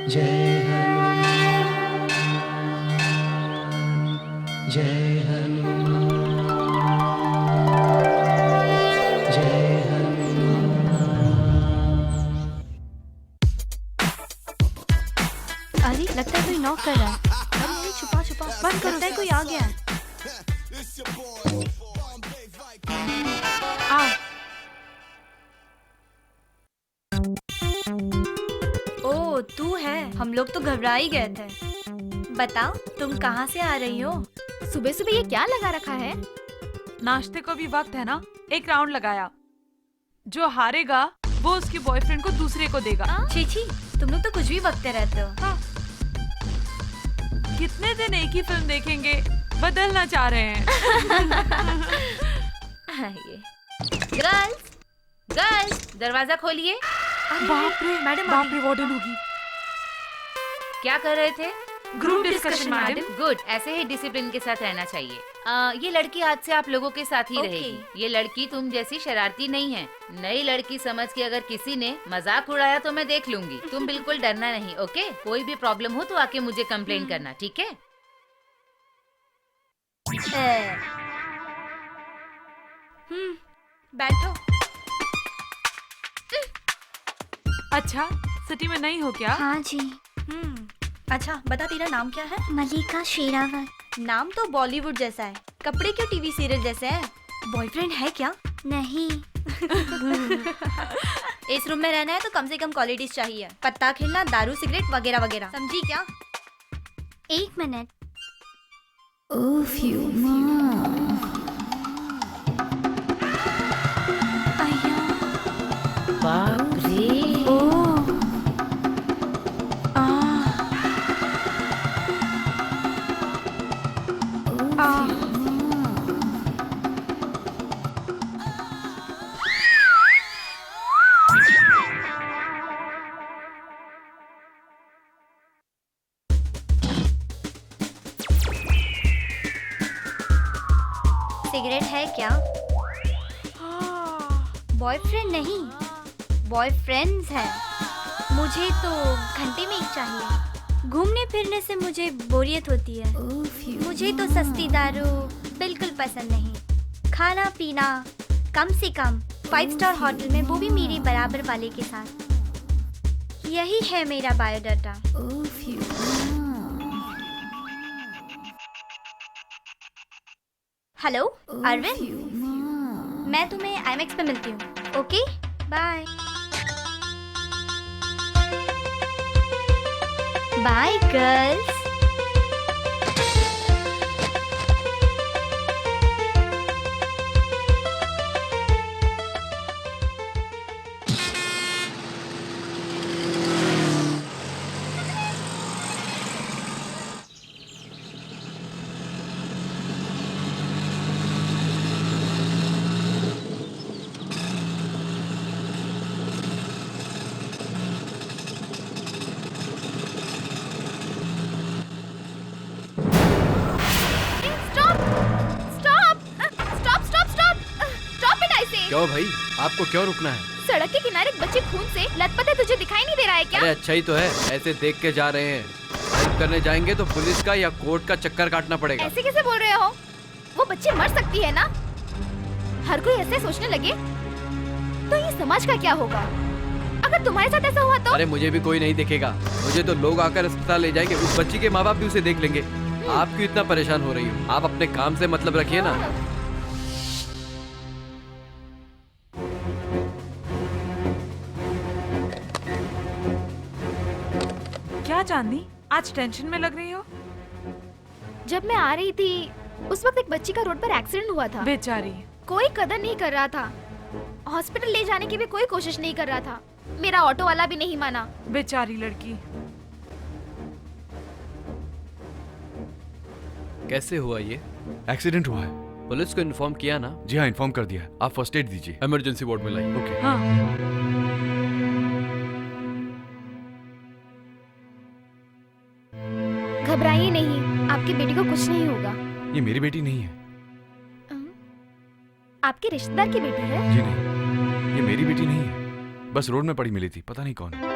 जय हनुमान जय हनुमान जय हनुमान। अरे लगता है कोई नॉक कर रहा है। अरे छुपा छुपा बंद करो, लगता है कोई आ गया है। आओ। ओ तू है, हम लोग तो घबरा ही गए थे। बताओ तुम कहाँ से आ रही हो? सुबह सुबह ये क्या लगा रखा है? नाश्ते को भी वक्त है ना, एक राउंड लगाया। जो हारेगा वो उसके बॉयफ्रेंड को दूसरे को देगा। छी तुम लोग तो कुछ भी बकते रहते हो। हाँ। कितने दिन एक ही फिल्म देखेंगे, बदलना चाह रहे हैं। ये गर्ल्स गर्ल्स दरवाजा खोलिए। बाप रे मैडम बाप रे, वार्डन होगी। क्या कर रहे थे? Group discussion madam. गुड, ऐसे ही डिसिप्लिन के साथ रहना चाहिए। ये लड़की आज से आप लोगों के साथ ही रहेगी। ये लड़की तुम जैसी शरारती नहीं है। नई लड़की समझ के अगर किसी ने मजाक उड़ाया तो मैं देख लूंगी। तुम बिल्कुल डरना नहीं, ओके? कोई भी प्रॉब्लम हो तो आके मुझे कंप्लेन करना, ठीक है? बैठो। अच्छा, सिटी में नहीं हो क्या? हाँ जी। अच्छा बता, तेरा नाम क्या है? मलिका शेरावत। नाम तो बॉलीवुड जैसा है, कपड़े क्यों टीवी सीरियल जैसे है? बॉयफ्रेंड है क्या? नहीं। इस रूम में रहना है तो कम से कम क्वालिटीज चाहिए। पत्ता खेलना, दारू, सिगरेट वगैरह वगैरह, समझी क्या? एक मिनट। ओफ यू माँ। बाप रे। सिगरेट है क्या? बॉयफ्रेंड नहीं, बॉयफ्रेंड्स है। मुझे तो घंटे में एक चाहिए। घूमने फिरने से मुझे बोरियत होती है। मुझे तो सस्ती दारू बिल्कुल पसंद नहीं। खाना पीना कम से कम 5 स्टार होटल में, वो भी मेरे बराबर वाले के साथ। यही है मेरा बायोडाटा। हेलो अरविंद, मैं तुम्हें IMAX पे मिलती हूँ। Okay bye. Bye girls. क्यों भाई, आपको क्यों रुकना है? सड़क के किनारे एक बच्चे खून से लथपथ है, तुझे दिखाई नहीं दे रहा है क्या? अरे अच्छा ही तो है, ऐसे देख के जा रहे हैं। हेल्प करने जाएंगे तो पुलिस का या कोर्ट का चक्कर काटना पड़ेगा। ऐसे कैसे बोल रहे हो? वो बच्ची मर सकती है ना। हर कोई ऐसे सोचने लगे तो ये समाज का क्या होगा? अगर तुम्हारे साथ ऐसा हुआ तो? अरे मुझे भी कोई नहीं देखेगा, मुझे तो लोग आकर अस्पताल ले जाएंगे। उस बच्ची के माँ बाप भी उसे देख लेंगे। आप क्यों इतना परेशान हो रही हो? आप अपने काम से मतलब रखिए ना। क्या चांदनी, आज टेंशन में लग रही हो? जब मैं आ रही थी उस वक्त एक बच्ची का रोड पर एक्सीडेंट हुआ था। बेचारी। कोई कदर नहीं कर रहा था। हॉस्पिटल ले जाने की भी कोई कोशिश नहीं कर रहा था। मेरा ऑटो वाला भी नहीं माना। बेचारी लड़की। कैसे हुआ ये? एक्सीडेंट हुआ है। पुलिस को इन्फॉर्म किया ना? जी हाँ, इन्फॉर्म कर दिया है। आप फर्स्ट एड दीजिए। इमरजेंसी वार्ड में लाइए। ओके। हाँ। घबराइए नहीं, आपकी बेटी को कुछ नहीं होगा। ये मेरी बेटी नहीं है। आपके रिश्तेदार की बेटी है? जी नहीं, ये मेरी बेटी नहीं है। बस रोड में पड़ी मिली थी, पता नहीं कौन है।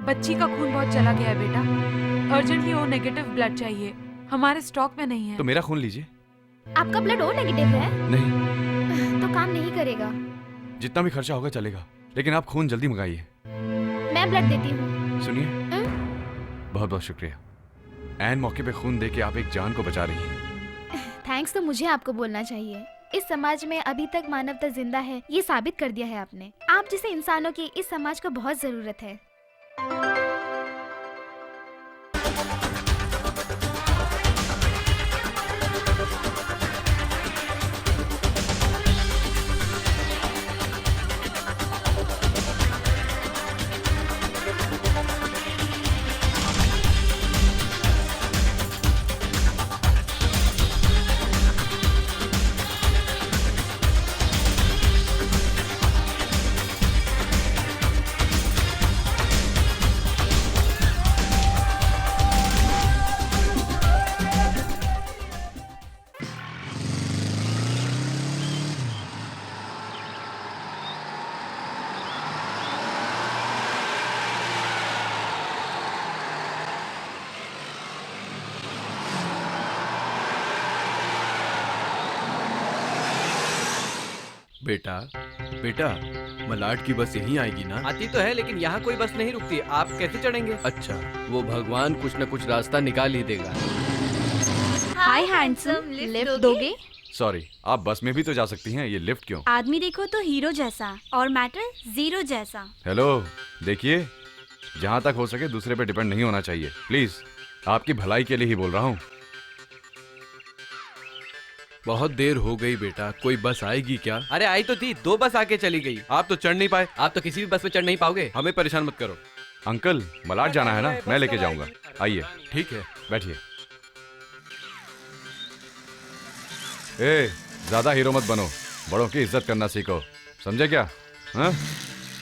बच्ची का खून बहुत चला गया है बेटा, अर्जेंटली ओ नेगेटिव ब्लड चाहिए, हमारे स्टॉक में नहीं है। तो मेरा खून लीजिए। आपका ब्लड ओ नेगेटिव है नहीं, तो काम नहीं करेगा। जितना भी खर्चा होगा चलेगा, लेकिन आप खून जल्दी मंगाइए। मैं ब्लड देती हूँ। सुनिए, बहुत बहुत शुक्रिया। ऐन मौके पे खून दे के आप एक जान को बचा रही हैं। थैंक्स तो मुझे आपको बोलना चाहिए। इस समाज में अभी तक मानवता जिंदा है, ये साबित कर दिया है आपने। आप जैसे इंसानों की इस समाज को बहुत जरूरत है। बेटा बेटा, मलाड की बस यहीं आएगी ना? आती तो है, लेकिन यहाँ कोई बस नहीं रुकती। आप कैसे चढ़ेंगे? अच्छा, वो भगवान कुछ न कुछ रास्ता निकाल ही देगा। हाय हैंडसम, लिफ्ट दोगे? सॉरी, आप बस में भी तो जा सकती हैं, ये लिफ्ट क्यों? आदमी देखो तो हीरो जैसा और मैटर जीरो जैसा। हेलो, देखिए, जहाँ तक हो सके दूसरे पे डिपेंड नहीं होना चाहिए। प्लीज, आपकी भलाई के लिए ही बोल रहा हूँ। बहुत देर हो गई बेटा, कोई बस आएगी क्या? अरे आई तो थी, 2 बस आके चली गई। आप तो चढ़ नहीं पाए। आप तो किसी भी बस में चढ़ नहीं पाओगे। हमें परेशान मत करो। अंकल, मलाड जाना है ना, मैं लेके जाऊंगा। आइए, ठीक है। बैठिए। ए, ज्यादा हीरो मत बनो, बड़ों की इज्जत करना सीखो, समझे क्या? हाँ,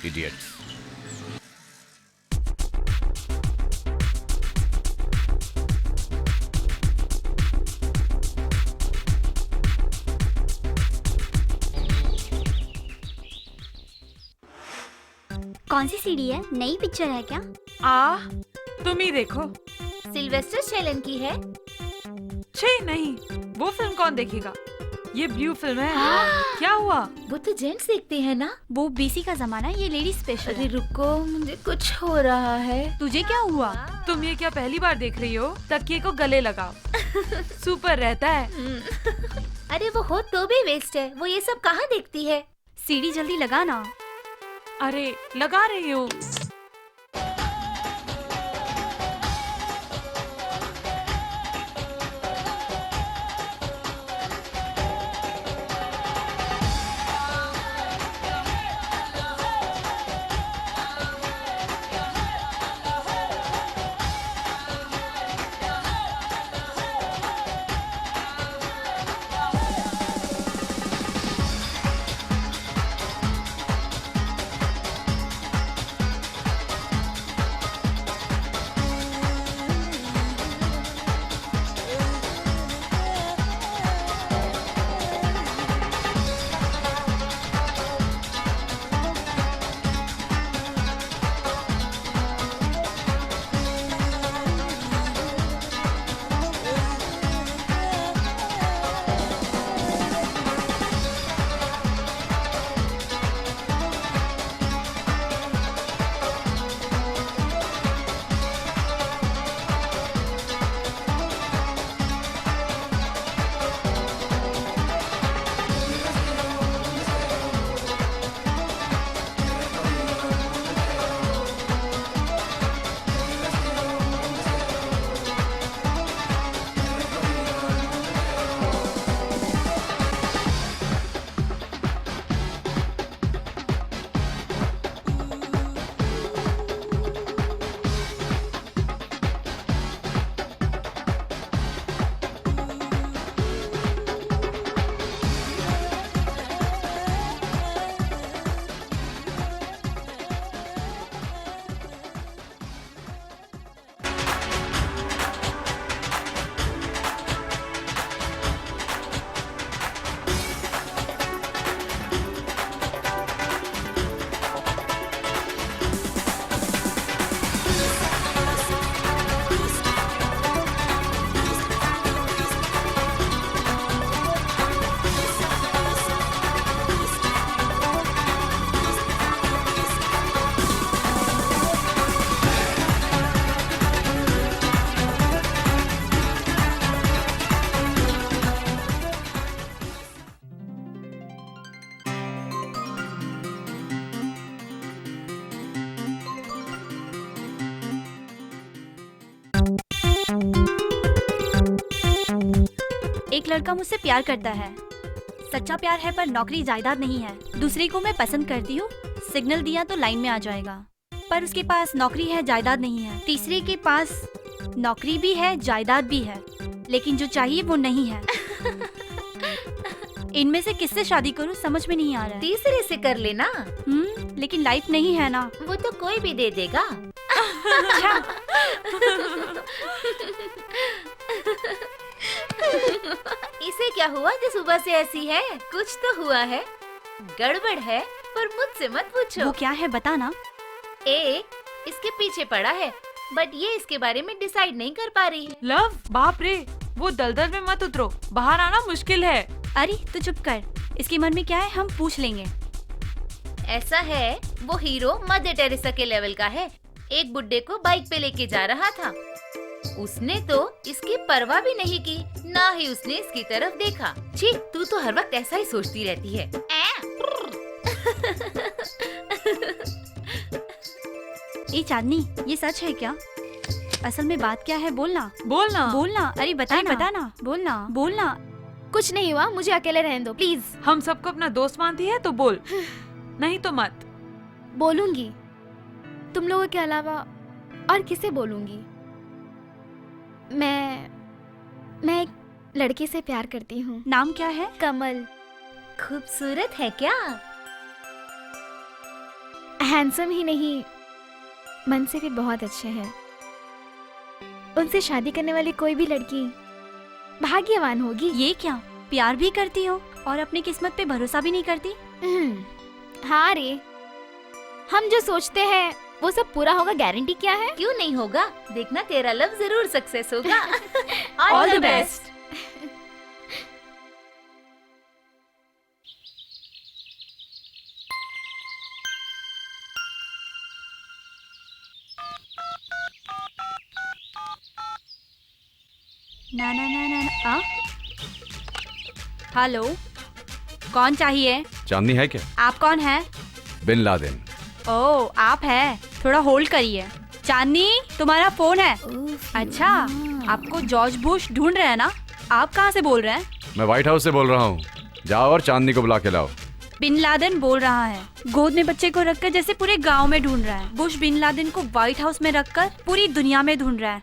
इडियट्स। कौन सी सीडी है? नई पिक्चर है क्या? तुम ही देखो। सिल्वेस्टर स्टेलन की है। छे नहीं, वो फिल्म कौन देखेगा? ये ब्लू फिल्म है। क्या हुआ? वो तो जेंट्स देखते हैं ना। वो बीसी का जमाना, ये लेडी स्पेशल अरे है। रुको, मुझे कुछ हो रहा है। तुझे क्या हुआ? तुम ये क्या पहली बार देख रही हो? तकिए को गले लगाओ। सुपर रहता है। अरे वो हो तो भी वेस्ट है, वो ये सब कहाँ देखती है? सीडी जल्दी लगा ना। अरे लगा रही हूँ। लड़का मुझसे प्यार करता है, सच्चा प्यार है पर नौकरी जायदाद नहीं है। दूसरे को मैं पसंद करती हूँ, सिग्नल दिया तो लाइन में आ जाएगा, पर उसके पास नौकरी है जायदाद नहीं है। तीसरे के पास नौकरी भी है जायदाद भी है, लेकिन जो चाहिए वो नहीं है। इनमें से किससे शादी करूँ समझ में नहीं आ रहा है। तीसरे से कर लेना, लेकिन लाइफ नहीं है ना। वो तो कोई भी दे देगा। इसे क्या हुआ जो सुबह से ऐसी है? कुछ तो हुआ है, गड़बड़ है, पर मुझसे मत पूछो। वो क्या है बता ना। एक इसके पीछे पड़ा है, बट ये इसके बारे में डिसाइड नहीं कर पा रही है। लव, बाप रे, वो दलदल में मत उतरो, बाहर आना मुश्किल है। अरे तू चुप कर, इसके मन में क्या है हम पूछ लेंगे। ऐसा है, वो हीरो मदर टेरेसा के लेवल का है। एक बुड्ढे को बाइक पे लेके जा रहा था, उसने तो इसकी परवाह भी नहीं की, ना ही उसने इसकी तरफ देखा। छी, तू तो हर वक्त ऐसा ही सोचती रहती है। ए चांदनी, ये सच है क्या? असल में बात क्या है बोलना। बोलना बोलना, अरे बताना, बोलना। कुछ नहीं हुआ, मुझे अकेले रहने दो प्लीज। हम सबको अपना दोस्त मानती है तो बोल, नहीं तो मत। बोलूंगी, तुम लोगों के अलावा और किसे बोलूंगी? मैं एक लड़के से प्यार करती हूँ। नाम क्या है? कमल। खूबसूरत है क्या? हैंडसम ही नहीं, मन से भी बहुत अच्छे हैं। उनसे शादी करने वाली कोई भी लड़की भाग्यवान होगी। ये क्या, प्यार भी करती हो और अपनी किस्मत पे भरोसा भी नहीं करती? हाँ रे, हम जो सोचते हैं वो सब पूरा होगा, गारंटी क्या है? क्यों नहीं होगा, देखना तेरा लव जरूर सक्सेस होगा। All the best. ना। हेलो, कौन चाहिए? चांदनी है क्या? आप कौन है? Bin Laden. ओ, आप है, थोड़ा होल्ड करिए। चांदनी, तुम्हारा फोन है। अच्छा, आपको जॉर्ज बुश ढूंढ रहे हैं ना? आप कहाँ से बोल रहे हैं? मैं व्हाइट हाउस से बोल रहा हूँ, जाओ और चांदनी को बुला के लाओ। बिन लादेन बोल रहा है, गोद में बच्चे को रखकर जैसे पूरे गांव में ढूंढ रहा है। बुश बिन लादेन को व्हाइट हाउस में रखकर पूरी दुनिया में ढूंढ रहा है।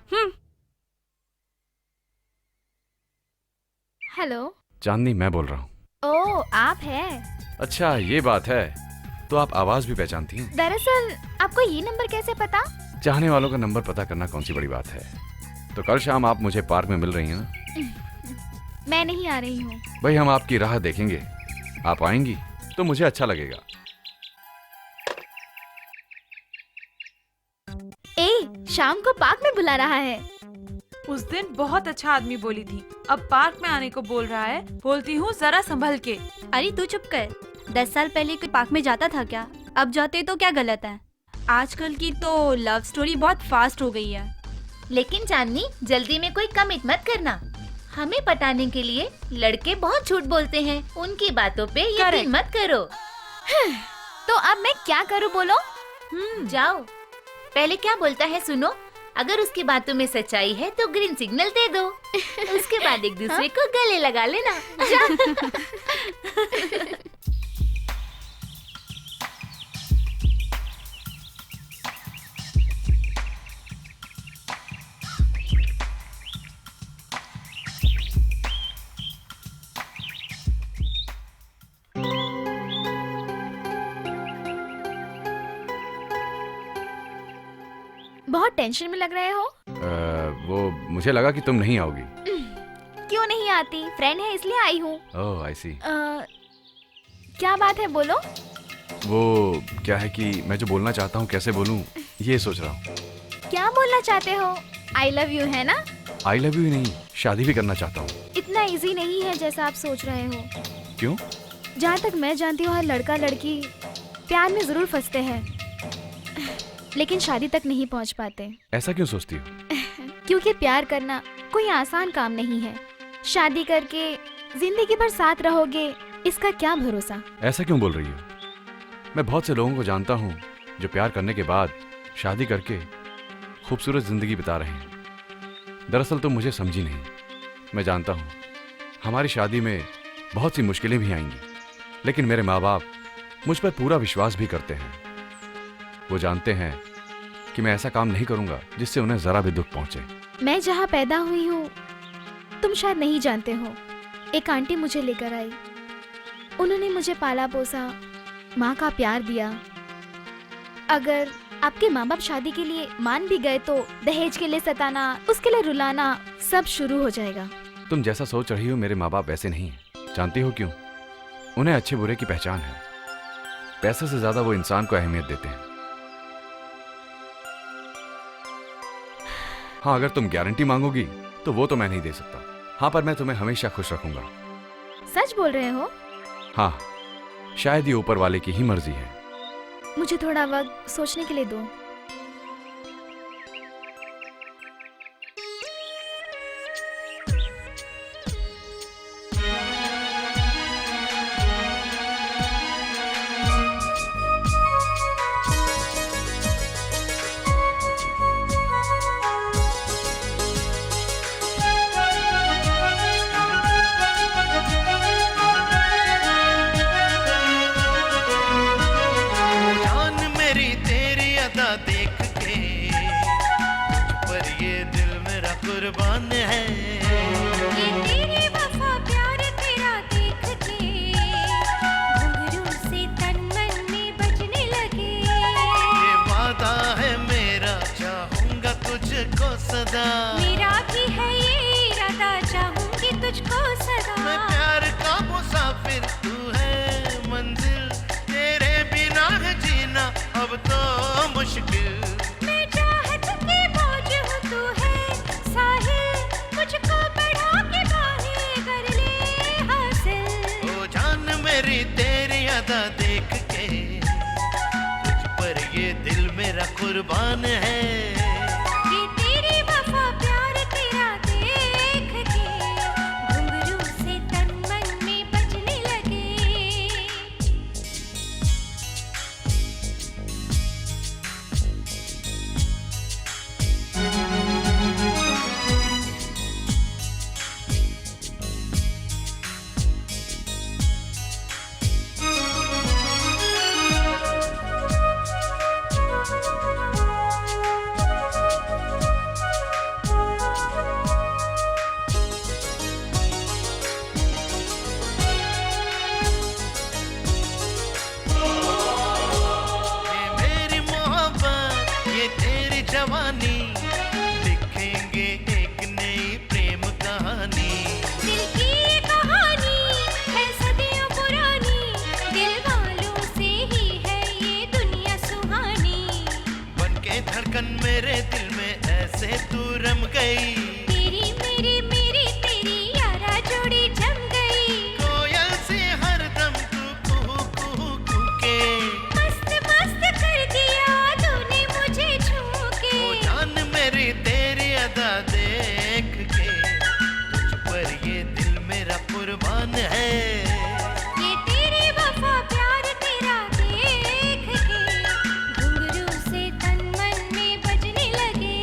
हेलो चांदनी, मैं बोल रहा हूँ। ओ, आप है? अच्छा, ये बात है, तो आप आवाज भी पहचानती हैं? दरअसल आपको ये नंबर कैसे पता? चाहने वालों का नंबर पता करना कौन सी बड़ी बात है। तो कल शाम आप मुझे पार्क में मिल रही हैं ना? मैं नहीं आ रही हूँ। भाई, हम आपकी राह देखेंगे, आप आएंगी तो मुझे अच्छा लगेगा। शाम को पार्क में बुला रहा है। उस दिन बहुत अच्छा आदमी बोली थी, अब पार्क में आने को बोल रहा है। बोलती हूँ जरा संभल के। अरे तू चुप कर, 10 साल पहले कोई पार्क में जाता था क्या? अब जाते तो क्या गलत है? आजकल की तो लव स्टोरी बहुत फास्ट हो गई है। लेकिन चांदनी, जल्दी में कोई कमिट मत करना। हमें पटाने के लिए लड़के बहुत झूठ बोलते हैं, उनकी बातों पे यकीन मत करो। तो अब मैं क्या करूँ बोलो? जाओ, पहले क्या बोलता है सुनो। अगर उसकी बातों में सच्चाई है तो ग्रीन सिग्नल दे दो, उसके बाद एक दूसरे को गले लगा लेना। बहुत टेंशन में लग रहे हो। वो मुझे लगा कि तुम नहीं आओगी। क्यों नहीं आती, फ्रेंड है इसलिए आई हूँ। ओह, आई सी। क्या बात है बोलो। वो क्या है कि मैं जो बोलना चाहता हूँ कैसे बोलूँ, ये सोच रहा हूँ। क्या बोलना चाहते हो? आई लव यू है ना? आई लव यू नहीं, शादी भी करना चाहता हूँ। इतना इजी नहीं है जैसा आप सोच रहे हो। क्यों? जहाँ तक मैं जानती हूँ, हर लड़का लड़की प्यार में जरूर फंसते हैं, लेकिन शादी तक नहीं पहुँच पाते। ऐसा क्यों सोचती हो? क्योंकि प्यार करना कोई आसान काम नहीं है। शादी करके जिंदगी भर साथ रहोगे, इसका क्या भरोसा। ऐसा क्यों बोल रही हो? मैं बहुत से लोगों को जानता हूँ जो प्यार करने के बाद शादी करके खूबसूरत जिंदगी बिता रहे हैं। दरअसल तुम मुझे समझी नहीं। मैं जानता हूँ हमारी शादी में बहुत सी मुश्किलें भी आएंगी, लेकिन मेरे माँ बाप मुझ पर पूरा विश्वास भी करते हैं। वो जानते हैं कि मैं ऐसा काम नहीं करूंगा जिससे उन्हें जरा भी दुख पहुंचे। मैं जहाँ पैदा हुई हूँ तुम शायद नहीं जानते हो, एक आंटी मुझे लेकर आई। उन्होंने मुझे पाला पोसा, माँ का प्यार दिया। अगर आपके माँ बाप शादी के लिए मान भी गए तो दहेज के लिए सताना, उसके लिए रुलाना सब शुरू हो जाएगा। तुम जैसा सोच रही हो मेरे माँ बाप वैसे नहीं हैं। जानती हो क्यों? उन्हें अच्छे बुरे की पहचान है। पैसे से ज्यादा वो इंसान को अहमियत देते हैं। हाँ, अगर तुम गारंटी मांगोगी तो वो तो मैं नहीं दे सकता। हाँ, पर मैं तुम्हें हमेशा खुश रखूंगा। सच बोल रहे हो? हाँ, शायद ये ऊपर वाले की ही मर्जी है। मुझे थोड़ा वक्त सोचने के लिए दो। कुर्बान है। ये तेरी वफा प्यार तेरा देख के घुंघरू से तन मन में बजने लगे। ये वादा है मेरा, चाहूंगा तुझको सदा। मेरा भी है ये इरादा, चाहूंगी तुझको सदा। मैं प्यार का मुसाफिर, तू है मंजिल, तेरे बिना है जीना अब तो मुश्किल। मैं चाहत की मौज हूँ, तू है साहिल, मुझको बढ़ा के बाहें कर ले हासिल। ओ जान मेरी तेरी अदा देख के तुझ पर ये दिल मेरा कुर्बान है। ये तेरी वफा प्यार तेरा देख के घुंघरू से तन मन में बजने लगे। ये मेरी मोहब्बत, ये तेरी जवानी, लिखेंगे एक नई प्रेम कहानी। दिल की ये कहानी है सदियों पुरानी, दिल वालों से ही है ये दुनिया सुहानी। बन के धड़कन मेरे दिल में ऐसे तू रम गई। तेरी मेरी मेरी तेरी यारा जोड़ी जम गई। कोयल से हरदम तू कुहू कुहू कूके। मस्त मस्त कर दिया तूने मुझे छू के। ओ जान मेरी तेरी अदा देख के तुझ पर ये दिल मेरा कुर्बान है। ये तेरी वफा प्यार तेरा देख के घुंघरू से तन मन में बजने लगे।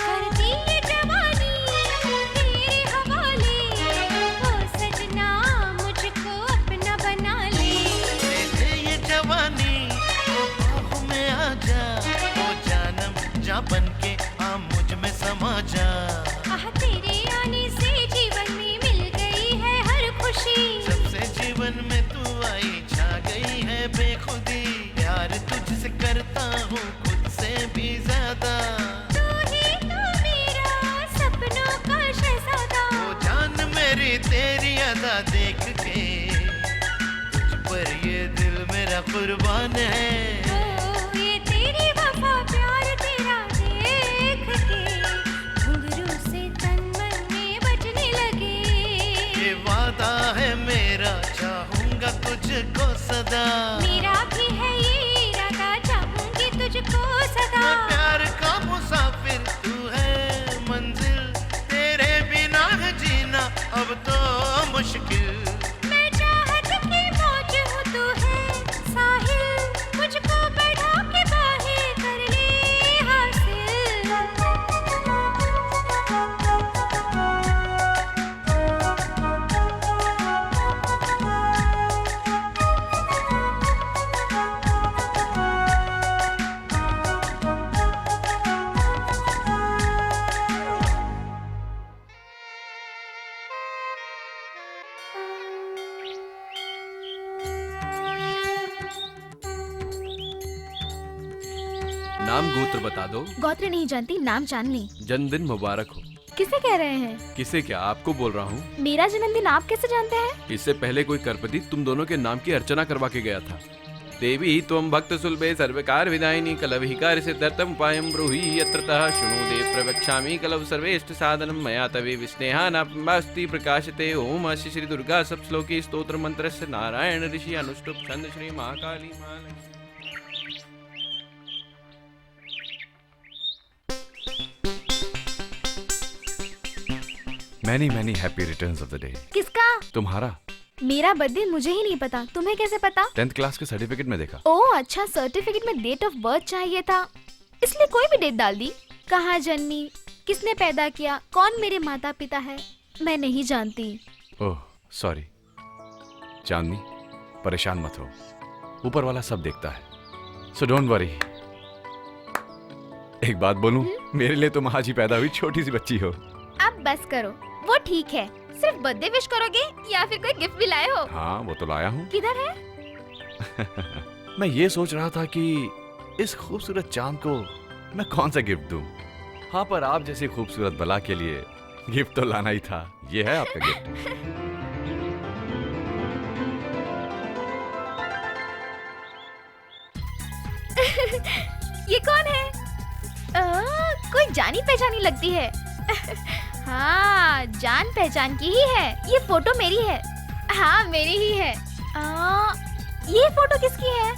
कर दी ये जवानी तेरे हवाले, ओ सजना मुझको अपना बना ले। दे दे ये जवानी ओ बाहों में आ जा। ओ जानम जा बन के आ मुझ में समा जा। आह तेरे आने से जीवन में मिल गई है हर खुशी। सबसे जीवन में तू आई, छा गई है बेखुदी। प्यार तुझसे करता हूँ खुद से भी ज्यादा। तू ही तो मेरा सपनों का शहजादा। ओ जान मेरी तेरी अदा देख के तुझ पर ये दिल मेरा कुर्बान है। ओ ये तेरी वफा प्यार तेरा देख के घुंघरू से तन मन में बजने लगे। ये वादा है मेरा, चाहूंगा तुझको सदा। मेरा भी है ये नाम गोत्र बता दो। गोत्र नहीं जानती, नाम जान ली। जन्मदिन मुबारक हो। किसे कह रहे हैं? किसे क्या, आपको बोल रहा हूँ। मेरा जन्मदिन आप कैसे जानते हैं? इससे पहले कोई करपति तुम दोनों के नाम की अर्चना करवा के गया था। देवी त्वं भक्त सुलभे सर्वकार विदायिनी कलविकार सिद्धर्थम उपायं ब्रूहि यत्रतः शृणु देव प्रवक्ष्यामि कलव सर्वेष्ट साधनं मया तवे विस्नेहा नास्ति प्रकाशते। ओम अस्य श्री दुर्गा सप्तश्लोकी स्तोत्र मंत्रस्य नारायण ऋषि अनुष्टुप छंद Shri Mahakali Mahalakshmi. Many happy returns of the day. किसका? तुम्हारा। मेरा बर्थडे मुझे ही नहीं पता, तुम्हें कैसे पता? 10th क्लास के सर्टिफिकेट में देखा। ओह अच्छा, सर्टिफिकेट में डेट ऑफ बर्थ चाहिए था, इसलिए कोई भी डेट डाल दी। कहाँ जन्मी, किसने पैदा किया, कौन मेरे माता पिता है, मैं नहीं जानती। Oh sorry. चांदनी, परेशान मत हो, ऊपर वाला सब देखता है, सो डोंट वरी। एक बात बोलूं, मेरे लिए तुम आज ही पैदा हुई छोटी सी बच्ची हो। अब बस करो, वो ठीक है। सिर्फ बर्थडे विश करोगे या फिर कोई गिफ्ट भी लाए हो? हाँ वो तो लाया हूँ। किधर है? मैं ये सोच रहा था कि इस खूबसूरत चांद को मैं कौन सा गिफ्ट दूं। हाँ पर आप जैसी खूबसूरत बला के लिए गिफ्ट तो लाना ही था। ये है आपका गिफ्ट। ये कौन है? कोई जानी पहचानी लगती है। हाँ, जान पहचान की ही है। ये फोटो मेरी है। हाँ मेरी ही है। ये फोटो किसकी है?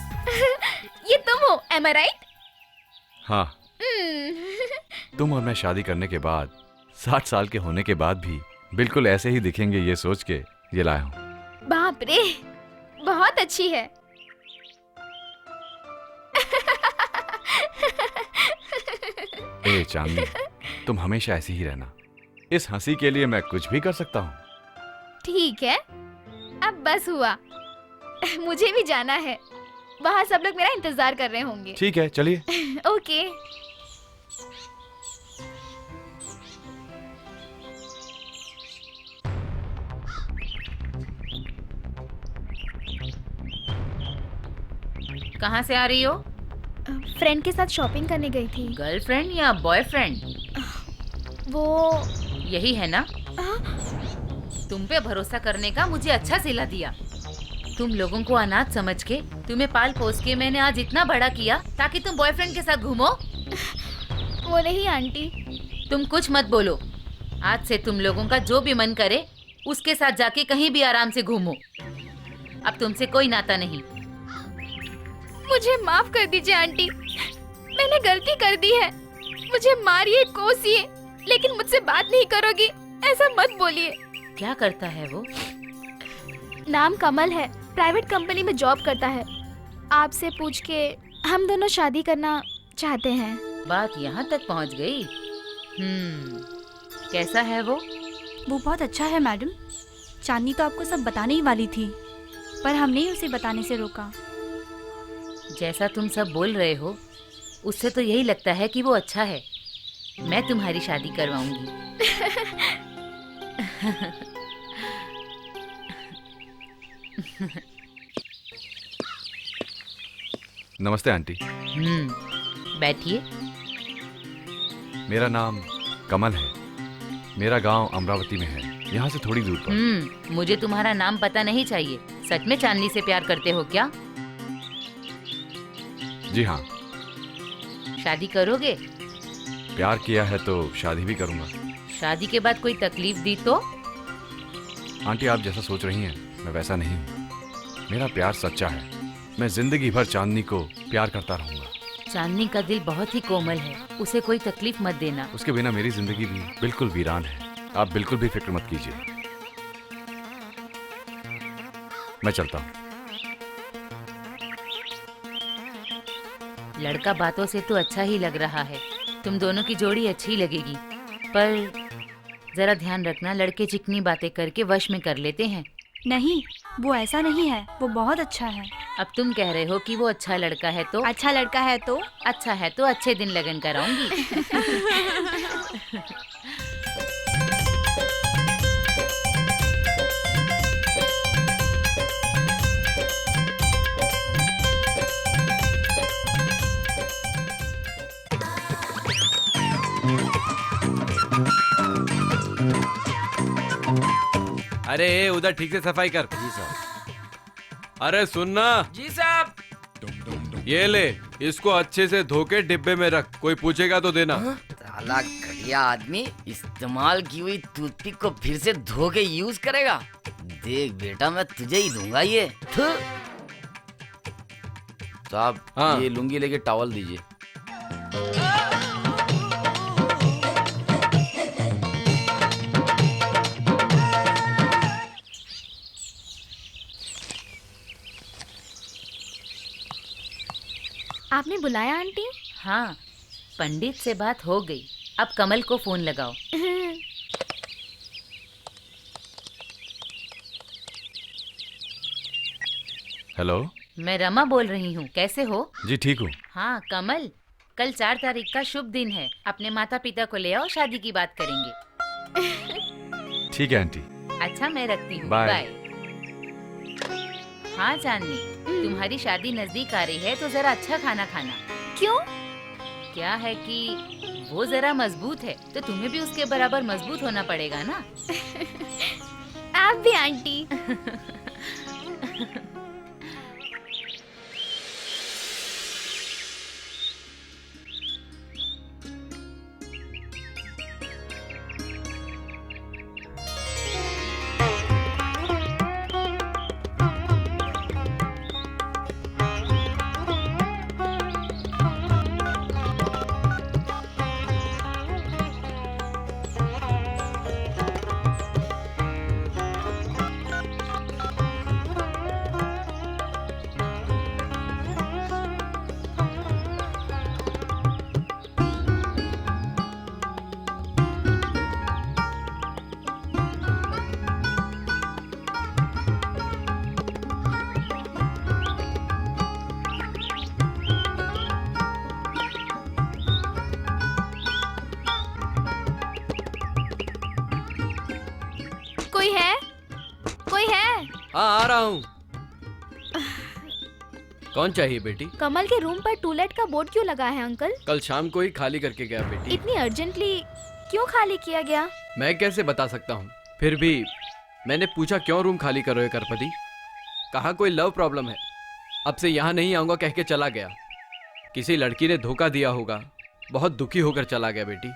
ये तुम हो, am I right? हाँ। तुम और मैं शादी करने के बाद 60 साल के होने के बाद भी बिल्कुल ऐसे ही दिखेंगे, ये सोच के ये लाया हूँ। बाप रे, बहुत अच्छी है। ए चांदनी, तुम हमेशा ऐसी ही रहना। इस हंसी के लिए मैं कुछ भी कर सकता हूँ। ठीक है, अब बस हुआ। मुझे भी जाना है, वहाँ सब लोग मेरा इंतजार कर रहे होंगे। ठीक है चलिए। ओके। कहाँ से आ रही हो? फ्रेंड के साथ शॉपिंग करने गई थी। गर्लफ्रेंड या बॉयफ्रेंड? वो यही है ना? तुम पे भरोसा करने का मुझे अच्छा सिला दिया। तुम लोगों को अनाथ समझ के, तुम्हें पाल पोस के मैंने आज इतना बड़ा किया ताकि तुम बॉयफ्रेंड के साथ घूमो। वो नहीं आंटी। तुम कुछ मत बोलो। आज से तुम लोगों का जो भी मन करे उसके साथ जाके कहीं भी आराम से घूमो। अब तुमसे कोई नाता नहीं। मुझे माफ कर दीजिए आंटी, मैंने गलती कर दी है। मुझे मारिए, कोसिए, लेकिन मुझसे बात नहीं करोगी ऐसा मत बोलिए। क्या करता है वो? नाम कमल है, प्राइवेट कंपनी में जॉब करता है। आपसे पूछ के हम दोनों शादी करना चाहते हैं। बात यहाँ तक पहुँच गई। कैसा है वो? वो बहुत अच्छा है मैडम। चांदनी तो आपको सब बताने ही वाली थी, पर हमने ही उसे बताने से रोका। जैसा तुम सब बोल रहे हो उससे तो यही लगता है कि वो अच्छा है। मैं तुम्हारी शादी करवाऊंगी। नमस्ते आंटी। बैठिए। मेरा नाम कमल है। मेरा गांव अमरावती में है, यहाँ से थोड़ी दूर पर। मुझे तुम्हारा नाम पता नहीं चाहिए। सच में चांदनी से प्यार करते हो क्या? जी हाँ। शादी करोगे? प्यार किया है तो शादी भी करूंगा। शादी के बाद कोई तकलीफ दी तो? आंटी आप जैसा सोच रही हैं मैं वैसा नहीं हूँ। मेरा प्यार सच्चा है। मैं जिंदगी भर चांदनी को प्यार करता रहूंगा। चांदनी का दिल बहुत ही कोमल है, उसे कोई तकलीफ मत देना। उसके बिना मेरी जिंदगी भी बिल्कुल वीरान है। आप बिल्कुल भी फिक्र मत कीजिए। मैं चलता हूँ। लड़का बातों से तो अच्छा ही लग रहा है। तुम दोनों की जोड़ी अच्छी लगेगी, पर जरा ध्यान रखना, लड़के चिकनी बातें करके वश में कर लेते हैं। नहीं, वो ऐसा नहीं है, वो बहुत अच्छा है। अब तुम कह रहे हो कि वो अच्छा लड़का है तो? अच्छा लड़का है तो? अच्छा है तो अच्छे दिन लगन कराऊंगी। अरे उधर ठीक से सफाई कर। जी साहब। अरे सुनना। जी साहब। ये ले, इसको अच्छे से धो के डिब्बे में रख, कोई पूछेगा तो देना। साला घटिया आदमी इस्तेमाल की हुई टूथपिक को फिर से धो के यूज करेगा। देख बेटा, मैं तुझे ही दूंगा ये। साहब, हाँ। ये लुंगी लेके टॉवल दीजिए। आपने बुलाया आंटी? हाँ, पंडित से बात हो गई। अब कमल को फोन लगाओ। हेलो। मैं रमा बोल रही हूँ, कैसे हो? जी ठीक हूँ। हाँ कमल, कल 4 तारीख का शुभ दिन है। अपने माता पिता को ले आओ, शादी की बात करेंगे। ठीक है आंटी। अच्छा मैं रखती हूँ, बाय। बाय। हाँ चांदनी, तुम्हारी शादी नजदीक आ रही है तो जरा अच्छा खाना खाना। क्यों? क्या है कि वो जरा मजबूत है तो तुम्हें भी उसके बराबर मजबूत होना पड़ेगा ना। आप भी आंटी। कोई है? कोई है? हाँ आ रहा हूँ। कौन चाहिए बेटी? कमल के रूम पर टूलेट का बोर्ड क्यों लगा है अंकल? कल शाम को ही खाली करके गया बेटी। इतनी अर्जेंटली क्यों खाली किया गया? मैं कैसे बता सकता हूँ, फिर भी मैंने पूछा क्यों रूम खाली कर रहे हो करपति। कहा कोई लव प्रॉब्लम है, अब से यहाँ नहीं आऊंगा कह के चला गया। किसी लड़की ने धोखा दिया होगा, बहुत दुखी होकर चला गया बेटी।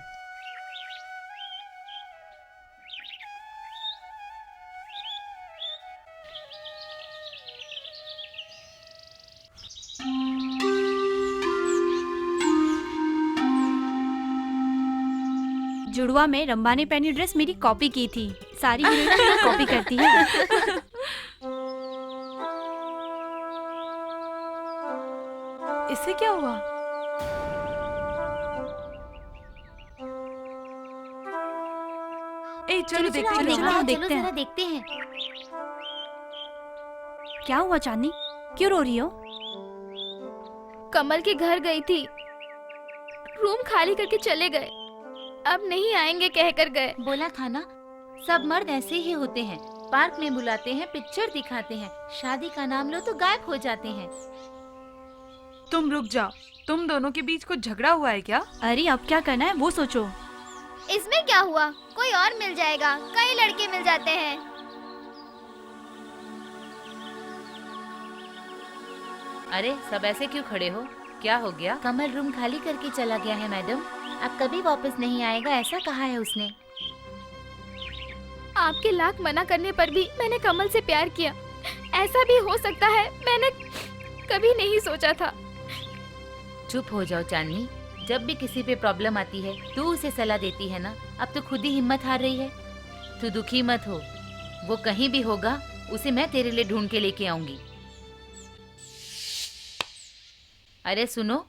जुड़वा में रंबा ने पहनी ड्रेस मेरी कॉपी की थी। सारी हीरोइन कॉपी करती है। इससे क्या हुआ? ए चलो देखते हैं। चलो देखते हैं। देखते हैं। क्या हुआ चांदनी, क्यों रो रही हो? कमल के घर गई थी, रूम खाली करके चले गए, अब नहीं आएंगे कहकर गए। बोला था ना, सब मर्द ऐसे ही होते हैं। पार्क में बुलाते हैं, पिक्चर दिखाते हैं, शादी का नाम लो तो गायब हो जाते हैं। तुम रुक जाओ, तुम दोनों के बीच कुछ झगड़ा हुआ है क्या? अरे अब क्या करना है वो सोचो। इसमें क्या हुआ, कोई और मिल जाएगा, कई लड़के मिल जाते हैं। अरे सब ऐसे क्यों खड़े हो, क्या हो गया? कमल रूम खाली करके चला गया है मैडम, अब कभी वापस नहीं आएगा ऐसा कहा है उसने। आपके लाख मना करने पर भी मैंने कमल से प्यार किया, ऐसा भी हो सकता है मैंने कभी नहीं सोचा था। चुप हो जाओ चांदनी, जब भी किसी पे प्रॉब्लम आती है तू उसे सलाह देती है ना, अब तो खुद ही हिम्मत हार रही है। तू दुखी मत हो, वो कहीं भी होगा उसे मैं तेरे लिए ढूंढ के लेके आऊंगी। अरे सुनो,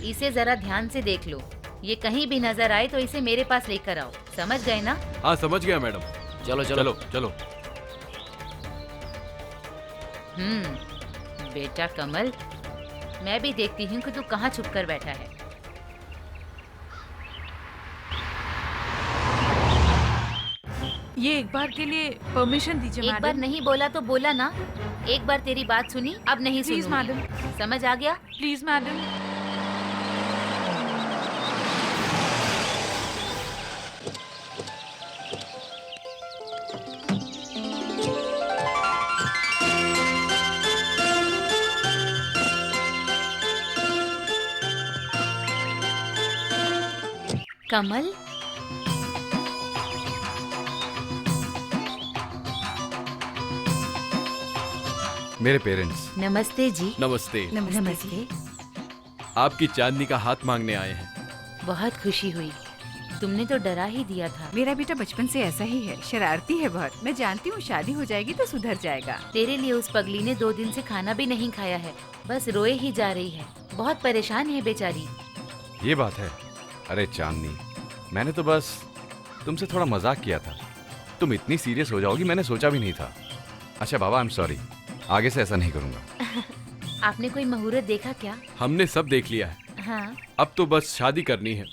इसे जरा ध्यान से देख लो, ये कहीं भी नजर आए तो इसे मेरे पास लेकर आओ, समझ गए ना? हाँ समझ गया मैडम। चलो चलो चलो। बेटा कमल, मैं भी देखती हूँ कि तू कहाँ छुप कर बैठा है। ये एक बार के लिए परमिशन दीजिए एक मैडम। बार नहीं बोला तो बोला ना, एक बार तेरी बात सुनी, अब नहीं प्लीज सुनूंगी। मैडम। समझ आ गया? Please madam. कमल, मेरे पेरेंट्स। नमस्ते जी। नमस्ते। नमस्ते। आपकी चांदनी का हाथ मांगने आए हैं। बहुत खुशी हुई, तुमने तो डरा ही दिया था। मेरा बेटा बचपन से ऐसा ही है, शरारती है बहुत। मैं जानती हूँ शादी हो जाएगी तो सुधर जाएगा। तेरे लिए उस पगली ने 2 दिन से खाना भी नहीं खाया है, बस रोए ही जा रही है। बहुत परेशान है बेचारी। ये बात है। अरे चांदनी, मैंने तो बस तुमसे थोड़ा मजाक किया था। तुम इतनी सीरियस हो जाओगी मैंने सोचा भी नहीं था। अच्छा बाबा, आई एम सॉरी, आगे से ऐसा नहीं करूँगा। आपने कोई मुहूर्त देखा क्या? हमने सब देख लिया है। हाँ। अब तो बस शादी करनी है।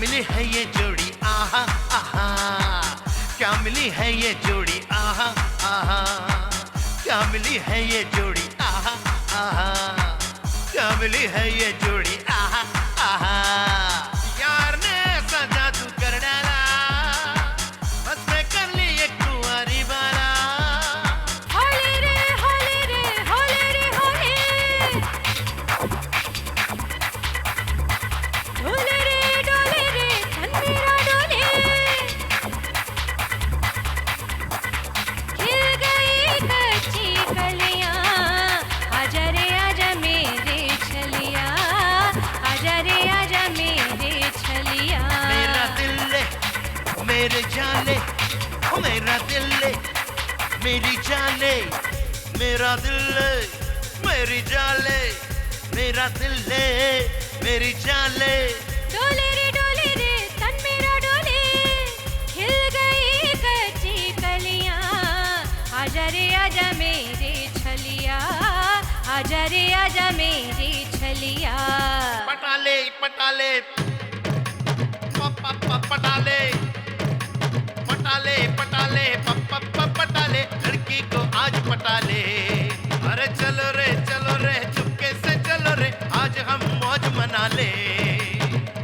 मिली है ये जोड़ी आहा आहा, क्या मिली है ये जोड़ी आहा आहा, क्या मिली है ये जोड़ी आहा आहा, क्या मिली है ये जोड़ी आहा आहा। यार ने ऐसा जादू कर डाला, बस मैं कर ली एक कुंवारी वाला। होले रे होले रे होले रे होले, डोले रे डोले रे तन मेरा डोले, खिल गई कच्ची कलियां, आजा रे आजा मेरे छलिया, आजा रे आजा मेरे छलिया। मेरा दिल ले मेरे जाले, ओ मेरा दिल ले मेरी जाले, मेरा दिल ले मेरी जाले, मेरा दिल ले मेरी जाले। डोले रे तन मेरा डोले, खिल गई कच्ची कलियां, आजा रे आजा मेरे छलिया, आजा रे आजा मेरे छलिया। पटाले पटाले पटाले पटाले पटाले पटाले, लड़की को आज पटाले। अरे चलो रे चुपके से चलो रे, आज हम मौज मना ले।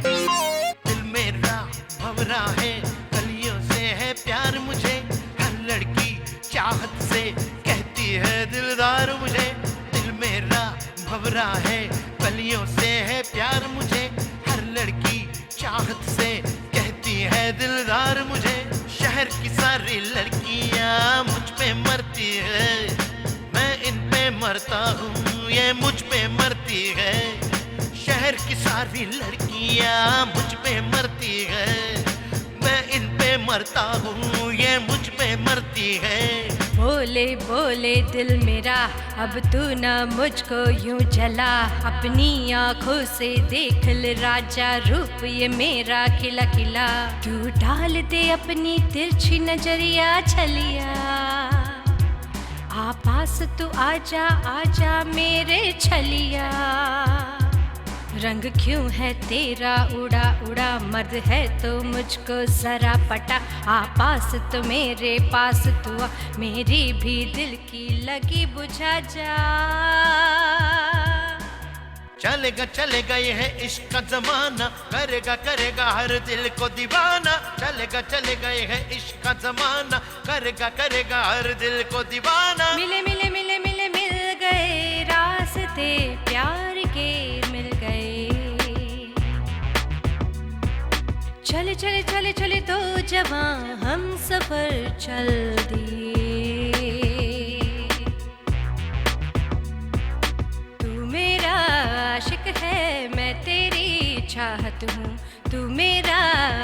दिल मेरा भंवरा है, कलियों से है प्यार मुझे, हर लड़की चाहत से कहती है दिलदार मुझे। दिल मेरा भंवरा है, कलियों से है प्यार मुझे, हर लड़की चाहत से कहती है दिलदार मुझे। शहर की सारी लड़कियां मुझ पे मरती है, मैं इन पे मरता हूँ ये मुझ पे मरती है। शहर की सारी लड़कियां मुझ पे मरती है, मैं इन पे मरता हूँ ये मुझ पे मरती है। बोले बोले दिल मेरा अब तू ना मुझको यूं जला, अपनी आँखों से देख ले राजा रूप ये मेरा खिला खिला। तू डाल दे अपनी तिरछी नजरिया छलिया, आ पास तू आजा आजा मेरे छलिया। रंग क्यों है तेरा उड़ा उड़ा, मर्द है तो मुझको जरा पटा, आ पास तो मेरे पास तू आ, मेरी भी दिल की लगी बुझा जा। चलेगा ये है इश्क का जमाना, करेगा हर दिल को दीवाना। चलेगा ये है इश्क का जमाना, करेगा हर दिल को दीवाना। मिले मिले मिले मिले मिल गए रास्ते प्यार के मिल गए, चले चले चले चले दो जवां हम सफर चल दिए। तू मेरा आशिक है मैं तेरी चाहत हूँ, तू मेरा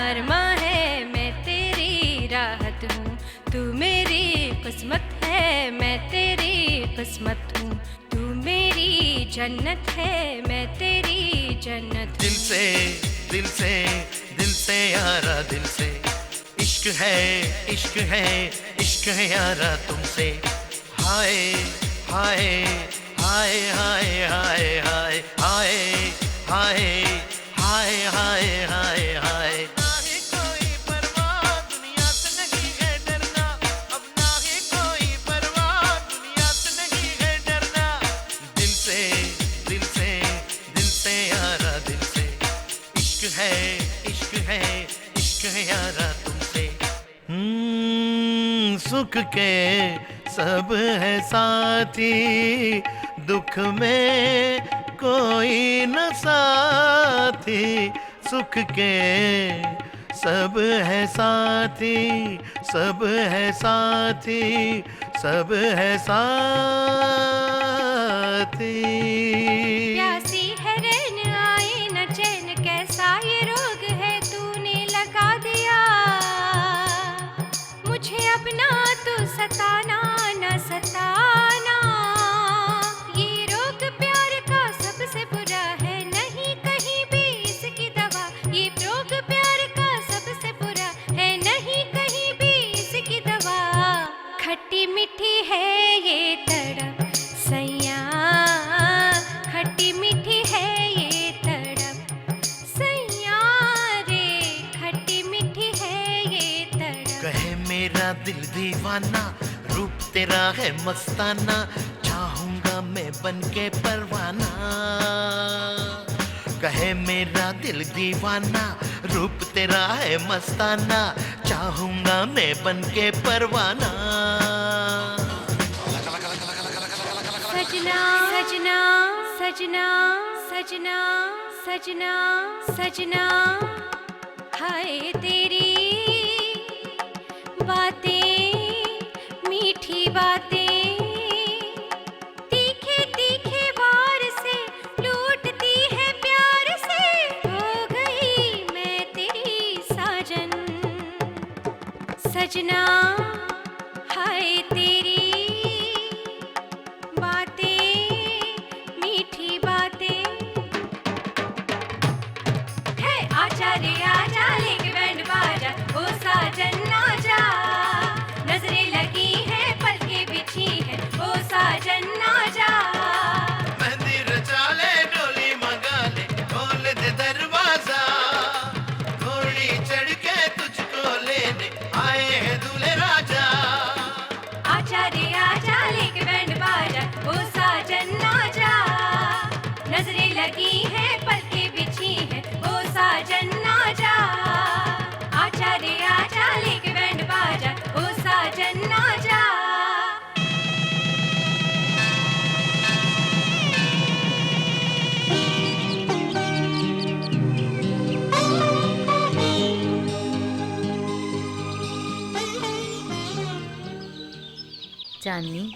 अरमां है मैं तेरी राहत हूँ। तू मेरी किस्मत है मैं तेरी किस्मत हूँ, तू मेरी जन्नत है, मैं तेरी जन्नत। दिल से दिल से दिल से यारा दिल से, इश्क है इश्क है इश्क है यारा तुमसे। हाय हाय हाय हाय हाय हाय हाय हाय हाय हाय हाय हाय। ना ही कोई परवाह दुनिया से नहीं है डरना, अब ना ही कोई परवाह दुनिया से नहीं है डरना। दिल से दिल से दिल से यारा दिल से, इश्क है इश्क है इश्क है यारा तुमसे। सुख के सब है साथी, दुख में कोई न साथी। सुख के सब है साथी, सब है साथी, सब है साथी। प्यासी है रैन आए न चैन, कैसा ये रोग है तूने लगा दिया। मुझे अपना तो सताना न सताना, ये रोग प्यार का सबसे बुरा है, नहीं कहीं भी इसकी दवा। ये रोग प्यार का सबसे बुरा है, नहीं कहीं भी इसकी दवा। खट्टी मीठी है ये तड़प सैया, खट्टी मीठी है ये तड़प सैया रे, खट्टी मीठी है ये तड़प। कहे मेरा दिल दीवाना, रूप तेरा है मस्ताना, चाहूंगा मैं बनके परवाना। कहे मेरा दिल दीवाना, रूप तेरा है मस्ताना, चाहूंगा मैं बनके परवाना। सजना सजना सजना सजना सजना सजना, हाय तेरी बातें मीठी बातें, तीखे तीखे वार से लूटती है प्यार से। हो गई मैं तेरी साजन सजना, हाय तेरी बातें मीठी बातें। है आजा रे आजा लेके बैंड बाजा, ओ साजन आजा। नजरें लगी है पलकें बिछी है, ओ साजन आजा। मेहंदी रचा ले डोली मंगा ले, खोल दे दरवाजा। घोड़ी चढ़ के तुझको लेने आए हैं दूल्हे राजा। आजा रे आजा लेके बैंड बाजा, ओ साजन आजा। नजरें लगी है पलकें बिछी है, ओ साजन आजा। आजा रे आजा लेके बैंड बाजा, ओ साजन आजा। चांदनी,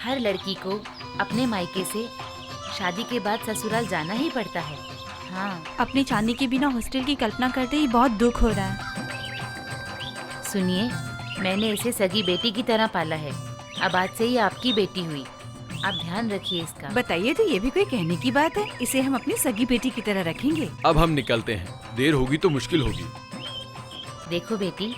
हर लड़की को अपने मायके से शादी के बाद ससुराल जाना ही पड़ता है। हाँ, अपनी चांदी के बिना हॉस्टल की कल्पना करते ही बहुत दुख हो रहा है। सुनिए, मैंने इसे सगी बेटी की तरह पाला है, अब आज से ये आपकी बेटी हुई। आप ध्यान रखिए इसका। बताइए, तो ये भी कोई कहने की बात है? इसे हम अपनी सगी बेटी की तरह रखेंगे। अब हम निकलते हैं, देर होगी तो मुश्किल होगी। देखो बेटी,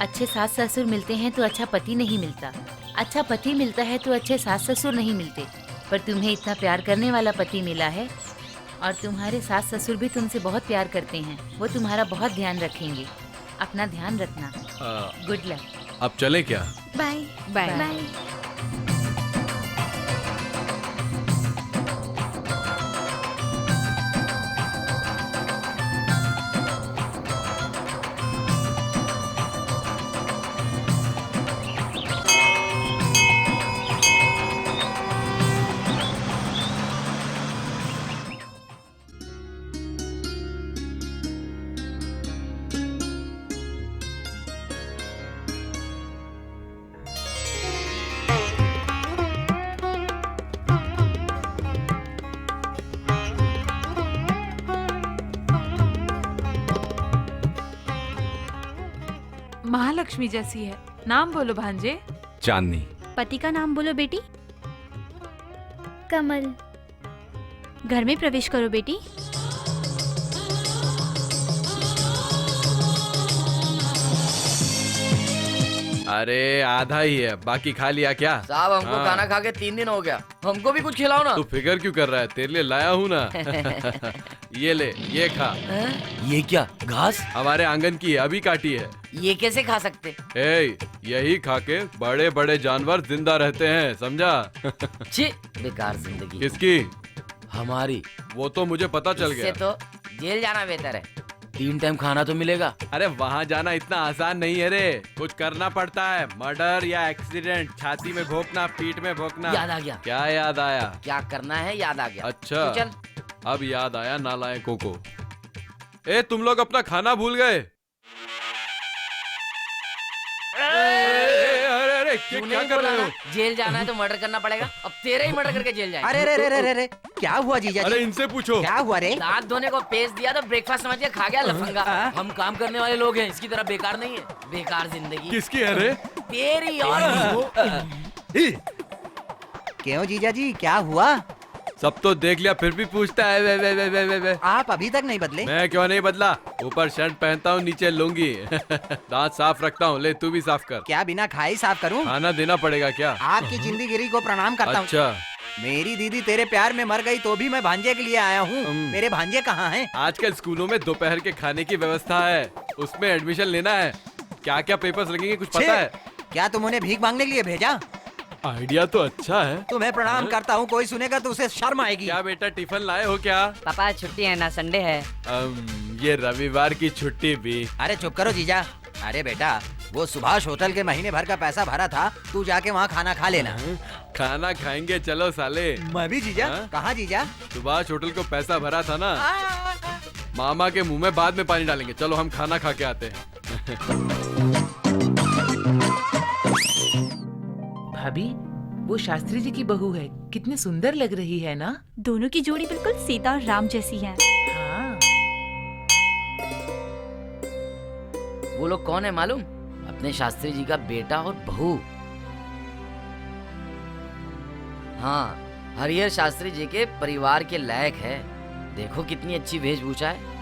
अच्छे सास ससुर मिलते हैं तो अच्छा पति नहीं मिलता, अच्छा पति मिलता है तो अच्छे सास ससुर नहीं मिलते। पर तुम्हें इतना प्यार करने वाला पति मिला है, और तुम्हारे सास ससुर भी तुमसे बहुत प्यार करते हैं। वो तुम्हारा बहुत ध्यान रखेंगे। अपना ध्यान रखना। Good luck. अब चलें क्या? Bye bye. बाय। महालक्ष्मी जैसी है। नाम बोलो भांजे। चांदनी। पति का नाम बोलो बेटी। कमल। घर में प्रवेश करो बेटी। अरे आधा ही है, बाकी खा लिया क्या? साहब हमको हाँ। खाना खा के 3 दिन हो गया, हमको भी कुछ खिलाओ ना। तू फिकर क्यों कर रहा है? तेरे लिए लाया हूँ ना। ये ले, ये खा। ये क्या घास? हमारे आंगन की है, अभी काटी है। ये कैसे खा सकते? ए, यही खा के बड़े बड़े जानवर जिंदा रहते हैं, समझा? छी, बेकार जिंदगी। किसकी? हमारी। वो तो मुझे पता चल इससे गया। तो जेल जाना बेहतर है, 3 टाइम खाना तो मिलेगा। अरे वहाँ जाना इतना आसान नहीं है रे, कुछ करना पड़ता है। मर्डर या एक्सीडेंट, छाती में भोंकना, पीठ में भोंकना। याद आ गया। क्या याद आया? क्या करना है याद आ गया। अच्छा, तो चल। अब याद आया नालायकों को। ए, तुम लोग अपना खाना भूल गए? अरे क्या कर रहे हो? जेल जाना है तो मर्डर करना पड़ेगा, अब तेरे ही मर्डर करके जेल जाएंगे। अरे रे रे रे रे क्या हुआ जीजा जी? अरे इनसे पूछो। क्या हुआ रे? दांत धोने को पेस्ट दिया तो ब्रेकफास्ट समझ के खा गया लफंगा। हम काम करने वाले लोग हैं, इसकी तरह बेकार नहीं है। बेकार जिंदगी। किसकी है रे? तेरी और क्यों जीजा जी, क्या हुआ? सब तो देख लिया फिर भी पूछता है। वे। आप अभी तक नहीं बदले? मैं क्यों नहीं बदला? ऊपर शर्ट पहनता हूँ, नीचे लुंगी। दांत साफ रखता हूँ। ले तू भी साफ कर। क्या बिना खाए साफ करूं? खाना देना पड़ेगा क्या? आपकी जिंदगी को प्रणाम करता हूँ। अच्छा, मेरी दीदी तेरे प्यार में मर गई तो भी मैं भांजे के लिए आया हूँ। मेरे भांजे कहाँ हैं? आजकल स्कूलों में दोपहर के खाने की व्यवस्था है, उसमें एडमिशन लेना है। क्या क्या पेपर्स लगेंगे कुछ पता है? क्या तुम उन्हें भीख मांगने के लिए भेजा? आइडिया तो अच्छा है। तुम्हें प्रणाम करता हूँ, कोई सुनेगा तो उसे शर्म आएगी। क्या बेटा टिफिन लाए हो क्या? पापा छुट्टी है ना, संडे है। ये रविवार की छुट्टी भी। अरे चुप करो जीजा। अरे बेटा, वो सुभाष होटल के महीने भर का पैसा भरा था, तू जाके वहाँ खाना खा लेना। खाना खाएंगे, चलो साले। मैं भी जीजा। कहाँ जीजा? सुभाष होटल को पैसा भरा था ना, मामा के मुंह में बाद में पानी डालेंगे। चलो हम खाना खा के आते हैं। भाभी, वो शास्त्री जी की बहू है, कितनी सुंदर लग रही है ना? दोनों की जोड़ी बिल्कुल सीता और राम जैसी है। हाँ। वो लोग कौन है मालूम? अपने शास्त्री जी का बेटा और बहू। हाँ, हरिहर शास्त्री जी के परिवार के लायक है। देखो कितनी अच्छी वेशभूषा है।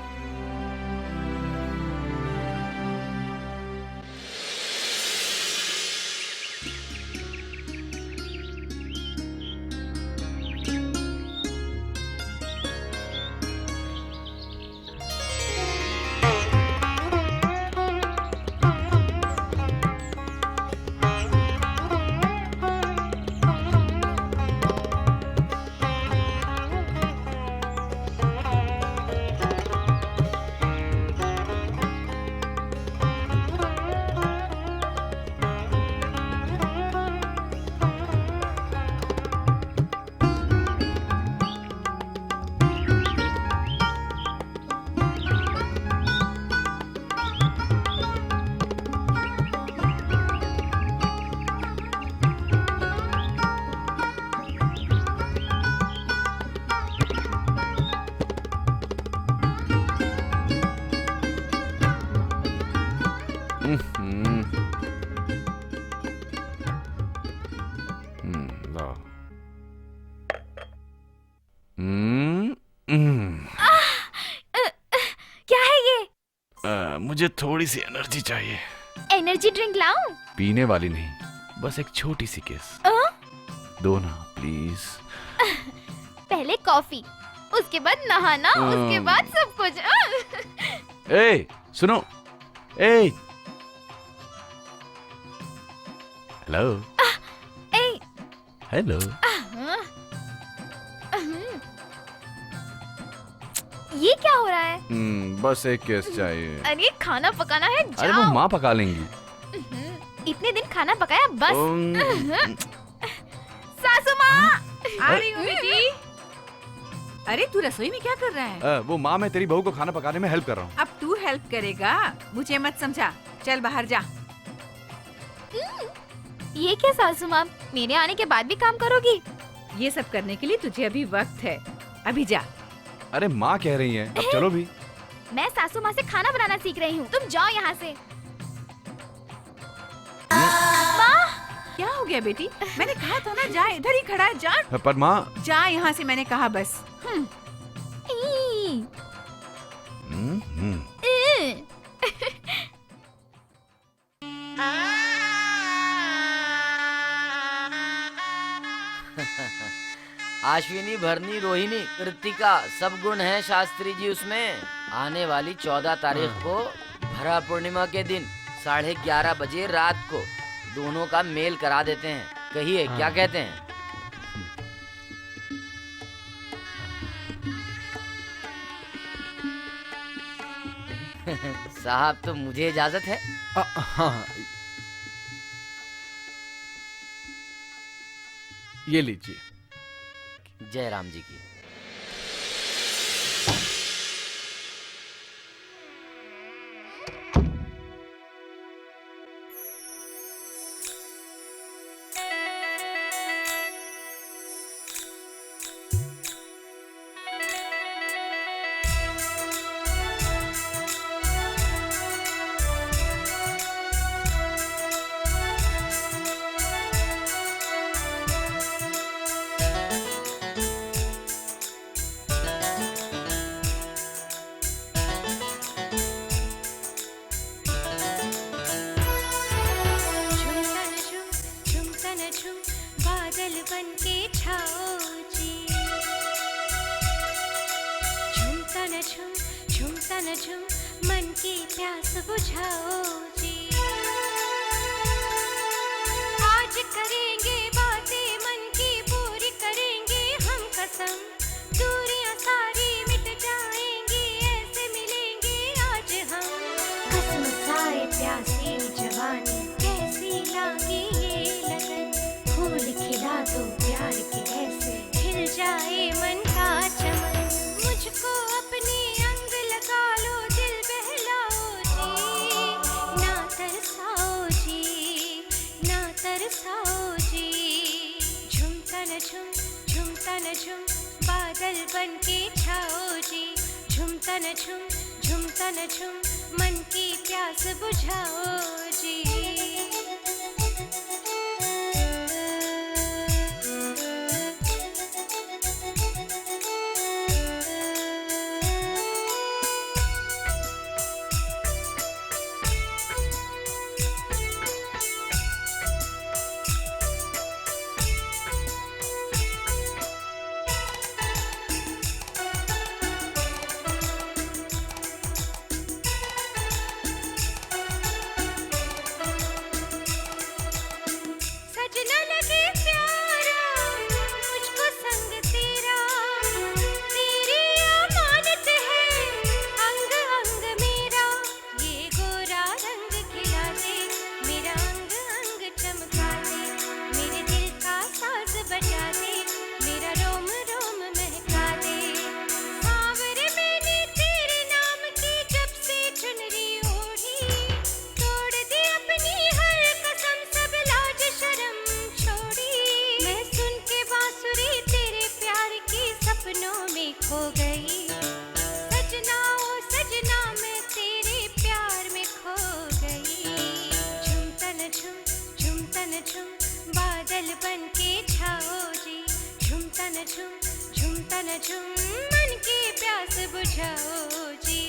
क्या है ये? मुझे थोड़ी सी एनर्जी चाहिए। एनर्जी ड्रिंक लाऊं? पीने वाली नहीं, बस एक छोटी सी केस। दो ना प्लीज। पहले कॉफी, उसके बाद नहाना, उसके बाद सब कुछ। ए सुनो, ए हेलो हेलो। ये क्या हो रहा है? बस एक केस चाहिए। अरे खाना पकाना है, अरे वो जाओ। माँ पका लेंगी। इतने दिन खाना पकाया बस। सासू माँ आ रही हूँ बेटी। अरे तू रसोई में क्या कर रहा है? वो माँ, मैं तेरी बहू को खाना पकाने में हेल्प कर रहा हूँ। अब तू हेल्प करेगा, मुझे मत समझा। चल बाहर जा। ये क्या सासू माँ, मेरे आने के बाद भी काम करोगी? ये सब करने के लिए तुझे अभी वक्त है, अभी जा। अरे माँ कह रही है, अब चलो भी। मैं सासू माँ से खाना बनाना सीख रही हूँ, तुम जाओ यहाँ से। माँ, क्या हो गया बेटी? मैंने कहा था ना, जा, इधर ही खड़ा है, जा पर माँ। जा यहाँ से, मैंने कहा बस। अश्विनी, भरनी, रोहिणी, कृतिका, सब गुण हैं शास्त्री जी उसमें। आने वाली 14 तारीख को भरा पूर्णिमा के दिन 11:30 बजे रात को दोनों का मेल करा देते हैं। कहिए क्या कहते हैं? साहब, तो मुझे इजाजत है? हाँ, ये लीजिए। जय राम जी की। मन की प्यास बुझाओ जी। आज करेंगे बातें मन की पूरी करेंगे हम कसम। दूरियां सारी मिट जाएंगी, ऐसे मिलेंगे आज हम। कसम खाए प्यासी जवानी, कैसी लागी ये लगन। फूल खिला दो प्यार के ऐसे, खिल जाए मन का चमन। मुझको अपनी अंग लगा लो, दिल बहलाओ जी। ना तरसाओ जी, ना तरसाओ जी। झुमता न झुम, झुमता न झुम, बादल बन के छाओ जी। झुमता न झुम, झुमता न झुम, मन की प्यास बुझाओ जी। सजना लगे प्यारा मुझको संग तेरा, तेरी अमानत है अंग अंग मेरा। ये गोरा रंग खिला दे, मेरा अंग अंग चमका दे। मेरे दिल का साज बजा दे, मेरा रोम रोम महका दे। सांवरे मैंने तेरे नाम की जब से चुनरी ओढ़ी, तोड़ दी अपनी हर कसम, सब लाज शर्म छोड़ी। मैं सुन के बांसुरी तेरे प्यार की सपनों में खो गई। सजना ओ सजना, मैं तेरे प्यार में खो गई। झुमता न झुम, झुमता न झुम, बादल बन के छाओ जी। झुमता न झुम, झुमता न झुम, मन की प्यास बुझाओ जी।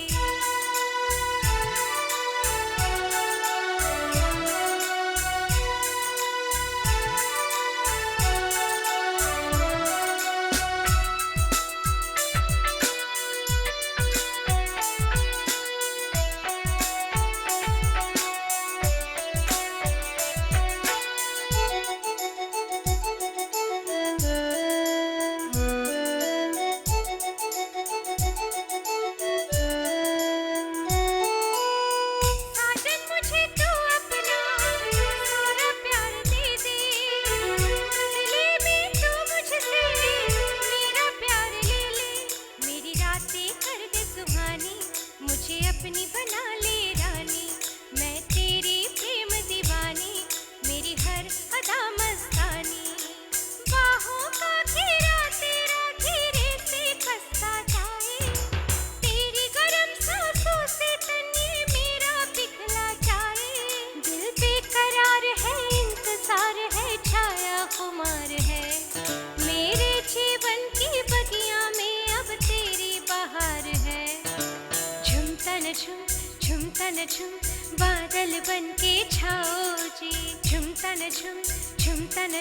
तन झुम बादल बन के छाओ जी, झुम तन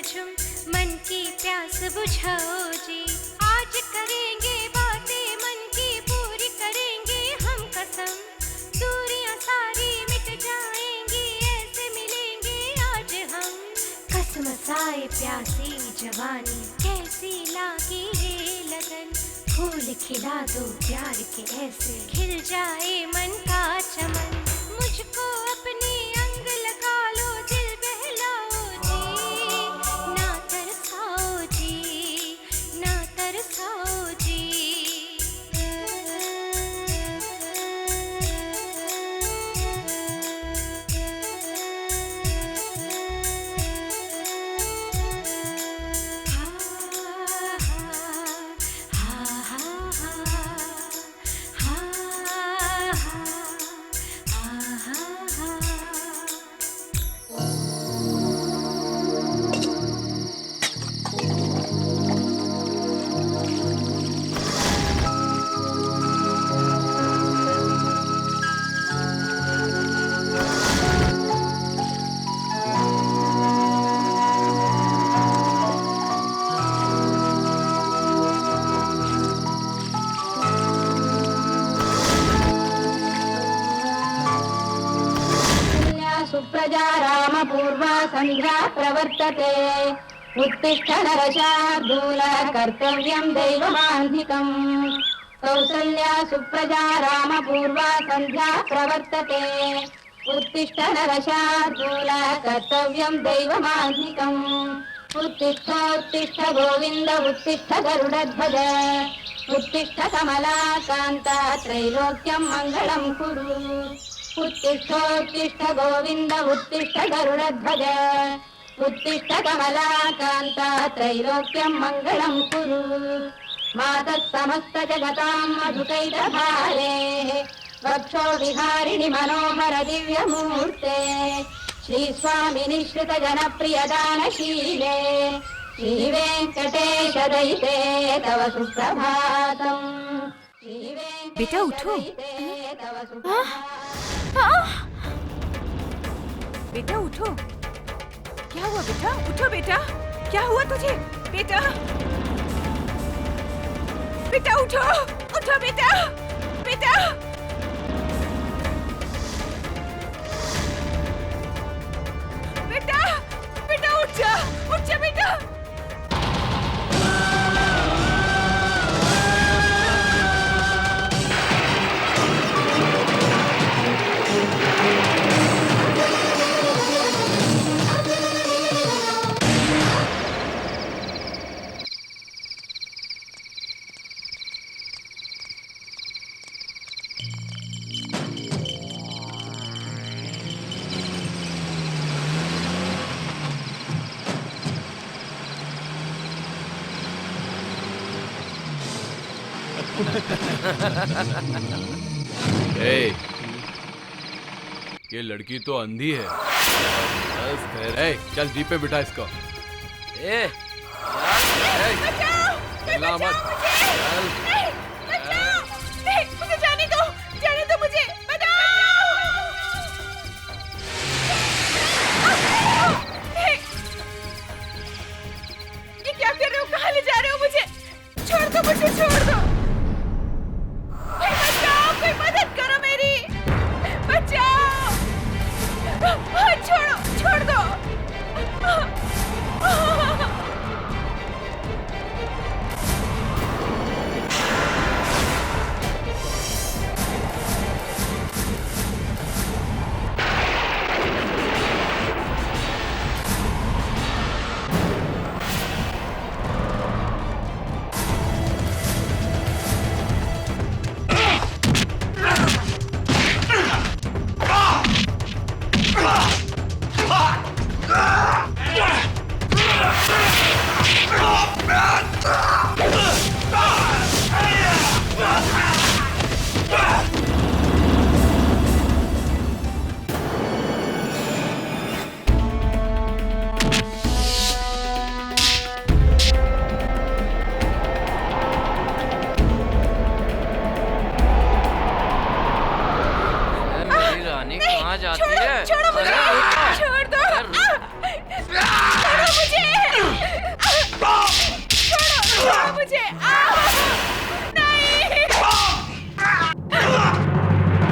झुम मन की प्यास बुझाओ जी। आज करेंगे बातें मन की पूरी करेंगे हम कसम, दूरियां सारी मिट जाएंगी ऐसे मिलेंगे आज हम। कसमसाए प्यासी जवानी कैसी लागी है लगन, फूल खिला दो प्यार के ऐसे खिल जाए मन का चमन। मुझको अपने अंग लगा लो दिल बहलाओ जी, ना तरसाओ जी, ना तरसाओ जी। सुप्रजा रामपूर्वा संध्या प्रवर्तते, उत्तिष्ठ नरशार्दूल कर्तव्यं दैवमान्धिकम्। कौसल्या सुप्रजा रामपूर्वा संध्या प्रवर्तते, उत्तिष्ठ नरशार्दूल कर्तव्यं दैवमान्धिकम्। उत्तिष्ठोत्तिष्ठ गोविन्द उत्तिष्ठ गरुडध्वज, उत्तिष्ठ कमलाकान्त त्रैलोक्यं मङ्गलं कुरु। उत्तिष्ठोत्तिष्ठ गोविन्द उत्तिष्ठ गरुडध्वज, उत्तिष्ठ कमलाकान्त त्रैलोक्यं मङ्गलं कुरु। मातः समस्त जगतां मधुकैटभारे, वक्षो विहारिणि मनोहर दिव्यमूर्ते, श्रीस्वामिनि श्रित जनप्रिय दानशीले, श्रीवेङ्कटेश दयिते तव सुप्रभातम्। बेटा उठो। बेटा उठो। क्या हुआ बेटा? उठो बेटा। क्या हुआ तुझे? बेटा बेटा उठो, उठो बेटा, बेटा। बेटा बेटा उठ जा, उठ जा बेटा। ए, ये लड़की तो अंधी है। बस फिर, ए, चल जीप पे बिठा इसको। ए, चिल्ला मत। मुझे जाने दो मुझे, ये क्या कर रहे हो? कहाँ ले जा रहे हो मुझे? छोड़ दो मुझे, छोड़ दो। बचाओ, कोई मदद करो मेरी, बचाओ। छोड़ो, छोड़ दो।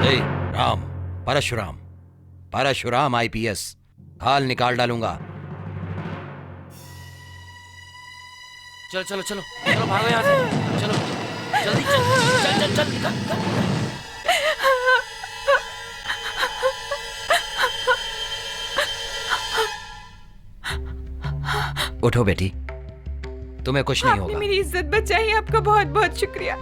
ए, राम, परशुराम, परशुराम IPS, खाल निकाल डालूंगा। चलो चलो चलो चलो, भागो यहाँ से, चलो जल्दी, चल चल चल चल, निकल, निकल। उठो बेटी, तुम्हें कुछ नहीं आपने होगा। मेरी इज्जत बचाई, आपका बहुत बहुत शुक्रिया।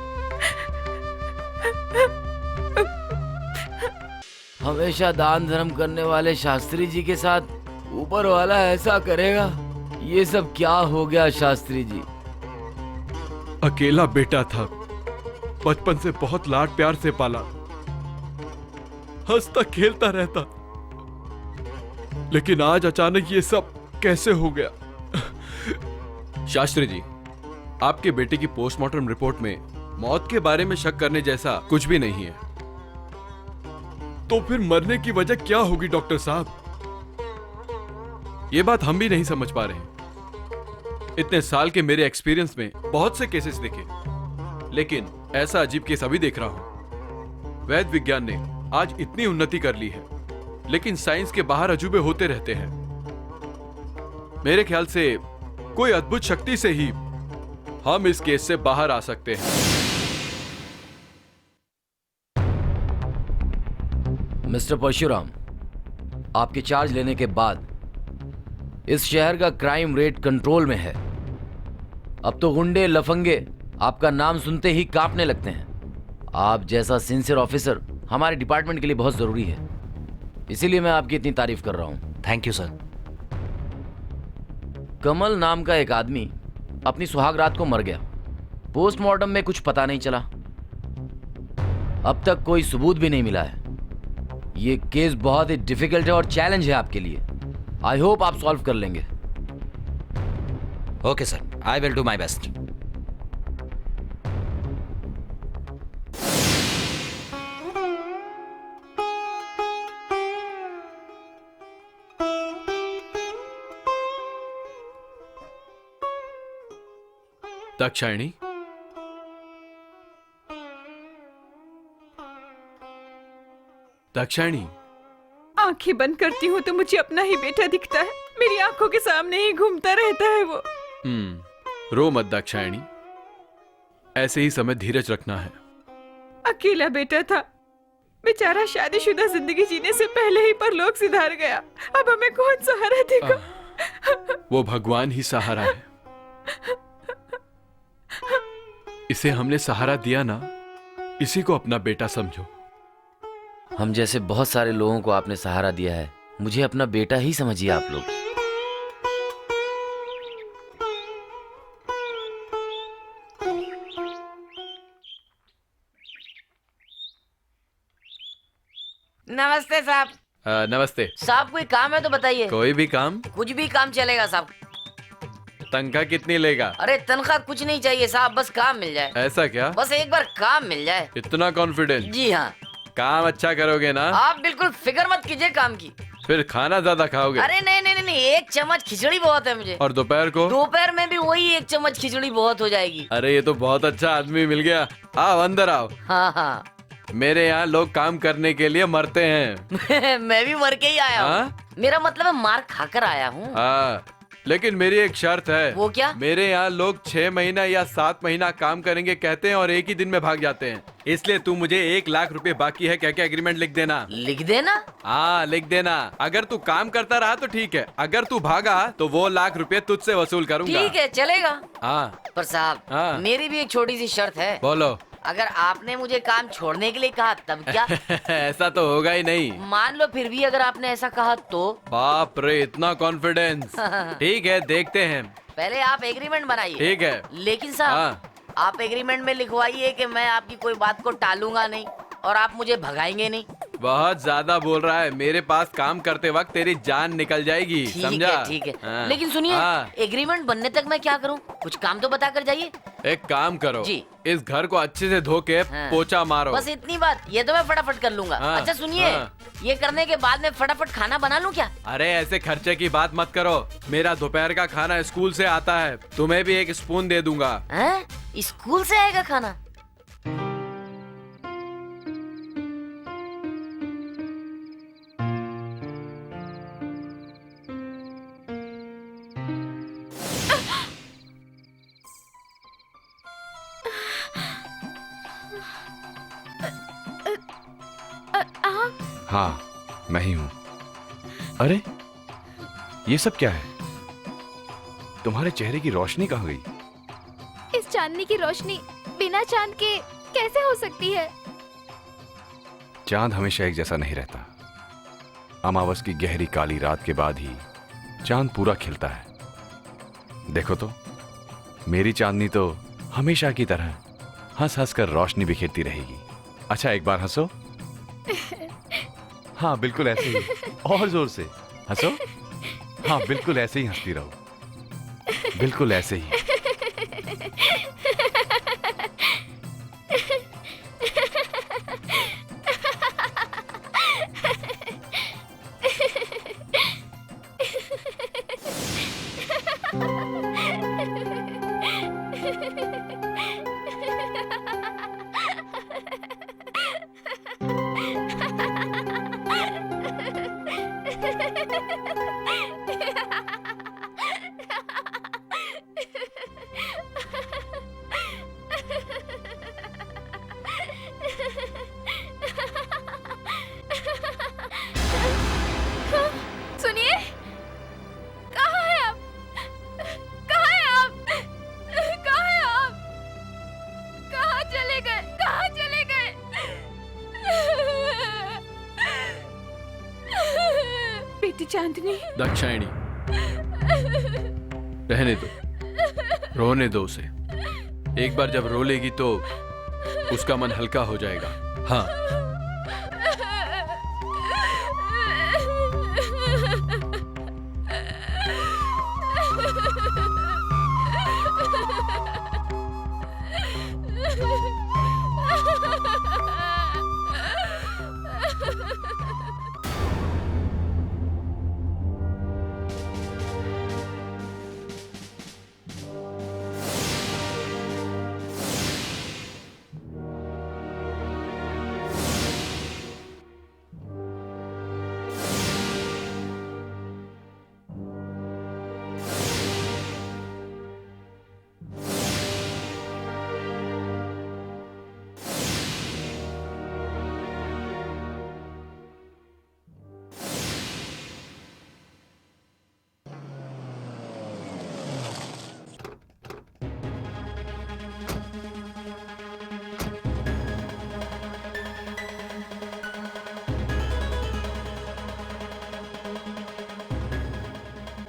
हमेशा दान धर्म करने वाले शास्त्री जी के साथ ऊपर वाला ऐसा करेगा? ये सब क्या हो गया शास्त्री जी? अकेला बेटा था, बचपन से बहुत लाड प्यार से पाला, हंसता खेलता रहता, लेकिन आज अचानक ये सब कैसे हो गया? शास्त्री जी, आपके बेटे की पोस्टमार्टम रिपोर्ट में मौत के बारे में शक करने जैसा कुछ भी नहीं है। तो फिर मरने की वजह क्या होगी डॉक्टर साहब? ये बात हम भी नहीं समझ पा रहे। इतने साल के मेरे एक्सपीरियंस में बहुत से केसेस देखे, लेकिन ऐसा अजीब केस अभी देख रहा हूं। वैद्य विज्ञान ने आज इतनी उन्नति कर ली है, लेकिन साइंस के बाहर अजूबे होते रहते हैं। मेरे ख्याल से कोई अद्भुत शक्ति से ही हम इस केस से बाहर आ सकते हैं। मिस्टर परशुराम, आपके चार्ज लेने के बाद इस शहर का क्राइम रेट कंट्रोल में है। अब तो गुंडे लफंगे आपका नाम सुनते ही कांपने लगते हैं। आप जैसा सिंसियर ऑफिसर हमारे डिपार्टमेंट के लिए बहुत जरूरी है, इसीलिए मैं आपकी इतनी तारीफ कर रहा हूं। Thank you sir. कमल नाम का एक आदमी अपनी सुहाग रात को मर गया। पोस्टमार्टम में कुछ पता नहीं चला, अब तक कोई सबूत भी नहीं मिला है। ये केस बहुत ही डिफिकल्ट है और चैलेंज है आपके लिए। आई होप आप सॉल्व कर लेंगे। Okay sir, I will do my best. Dakshayani, Dakshayani, आंखें बंद करती हूँ तो मुझे अपना ही बेटा दिखता है। मेरी आंखों के सामने ही घूमता रहता है वो। रो मत दाक्षायणी, ऐसे ही समय धीरज रखना है। अकेला बेटा था, बेचारा शादीशुदा जिंदगी जीने से पहले ही परलोक सिधार गया। अब हमें कौन सहारा देगा? वो भगवान ही सहारा है। इसे हमने सहारा दिया ना, इसी को अपना बेटा समझो। हम जैसे बहुत सारे लोगों को आपने सहारा दिया है, मुझे अपना बेटा ही समझिए आप लोग। नमस्ते साहब। नमस्ते साहब, कोई काम है तो बताइए। कोई भी काम? कुछ भी काम चलेगा साहब। तनख्वाह कितनी लेगा? अरे तनख्वाह कुछ नहीं चाहिए साहब, बस काम मिल जाए। ऐसा क्या? बस एक बार काम मिल जाए। इतना कॉन्फिडेंस? जी हाँ। काम अच्छा करोगे ना? आप बिल्कुल फिक्र मत कीजिए काम की। फिर खाना ज्यादा खाओगे? अरे नहीं नहीं नहीं, एक चम्मच खिचड़ी बहुत है मुझे। और दोपहर को? दोपहर में भी वही एक चम्मच खिचड़ी बहुत हो जाएगी। अरे ये तो बहुत अच्छा आदमी मिल गया। आओ अंदर आओ। हाँ हाँ। मेरे यहाँ लोग काम करने के लिए मरते हैं। मैं भी मर के ही आया हूँ। मेरा मतलब है मार खाकर आया हूँ। हाँ, लेकिन मेरी एक शर्त है। वो क्या? मेरे यहाँ लोग 6 महीना या 7 महीना काम करेंगे कहते हैं और एक ही दिन में भाग जाते हैं। इसलिए तू मुझे 1 लाख रुपए बाकी है क्या क्या एग्रीमेंट लिख देना। लिख देना? हाँ लिख देना। अगर तू काम करता रहा तो ठीक है, अगर तू भागा तो वो 1 लाख रुपए तुझसे वसूल करूंगा। ठीक है, चलेगा। हाँ। पर साहब, हाँ। मेरी भी एक छोटी सी शर्त है। बोलो। अगर आपने मुझे काम छोड़ने के लिए कहा तब क्या? ऐसा तो होगा ही नहीं। मान लो फिर भी अगर आपने ऐसा कहा तो? बाप रे, इतना कॉन्फिडेंस। ठीक है, देखते हैं। पहले आप एग्रीमेंट बनाइए। ठीक है। लेकिन साहब, आप एग्रीमेंट में लिखवाइए कि मैं आपकी कोई बात को टालूंगा नहीं और आप मुझे भगाएंगे नहीं। बहुत ज्यादा बोल रहा है। मेरे पास काम करते वक्त तेरी जान निकल जाएगी, समझा? ठीक है। हाँ। लेकिन सुनिए, हाँ। एग्रीमेंट बनने तक मैं क्या करूं? कुछ काम तो बता कर जाइए। एक काम करो जी। इस घर को अच्छे से धो के पोछा मारो। बस इतनी बात, ये तो मैं फटाफट कर लूंगा। हाँ, अच्छा सुनिए, हाँ। ये करने के बाद मैं फटाफट खाना बना लूं क्या? अरे ऐसे खर्चे की बात मत करो। मेरा दोपहर का खाना स्कूल से आता है, तुम्हें भी एक स्पून दे दूंगा। हैं? स्कूल से आएगा खाना? हाँ, मैं ही हूं। अरे ये सब क्या है? तुम्हारे चेहरे की रोशनी कहाँ गई? इस चांदनी की रोशनी बिना चांद के कैसे हो सकती है? चांद हमेशा एक जैसा नहीं रहता। अमावस की गहरी काली रात के बाद ही चांद पूरा खिलता है। देखो तो, मेरी चांदनी तो हमेशा की तरह हंस हंस कर रोशनी बिखेरती रहेगी। अच्छा एक बार हंसो। हाँ बिल्कुल ऐसे ही, और जोर से हंसो। हाँ बिल्कुल ऐसे ही हंसती रहो, बिल्कुल ऐसे ही। सुनिए, कहाँ है आप? कहाँ है आप? कहाँ है आप? कहाँ चले गए? कहाँ चले गए? बेटी चांदनी। दाक्षायणी, रहने दो, रोने दो उसे। एक बार जब रो लेगी तो उसका मन हल्का हो जाएगा। हाँ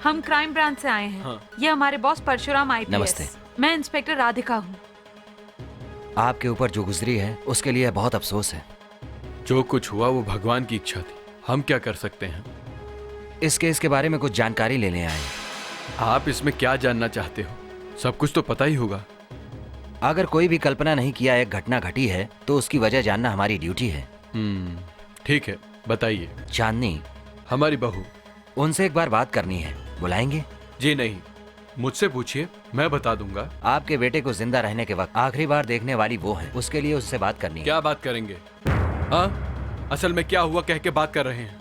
हम क्राइम ब्रांच से आए हैं। हाँ। ये हमारे बॉस परशुराम आईपीएस। नमस्ते। मैं इंस्पेक्टर राधिका हूँ। आपके ऊपर जो गुजरी है उसके लिए बहुत अफसोस है। जो कुछ हुआ वो भगवान की इच्छा थी, हम क्या कर सकते हैं? इस केस के बारे में कुछ जानकारी लेने आए। आप इसमें क्या जानना चाहते हो? सब कुछ तो पता ही होगा। अगर कोई भी कल्पना नहीं किया एक घटना घटी है तो उसकी वजह जानना हमारी ड्यूटी है। ठीक है, बताइए। चांदनी हमारी बहू। उनसे एक बार बात करनी है, बुलाएंगे? जी नहीं, मुझसे पूछिए, मैं बता दूंगा। आपके बेटे को जिंदा रहने के वक्त आखिरी बार देखने वाली वो है, उसके लिए उससे बात करनी है। क्या बात करेंगे? हाँ, असल में क्या हुआ कह के बात कर रहे हैं?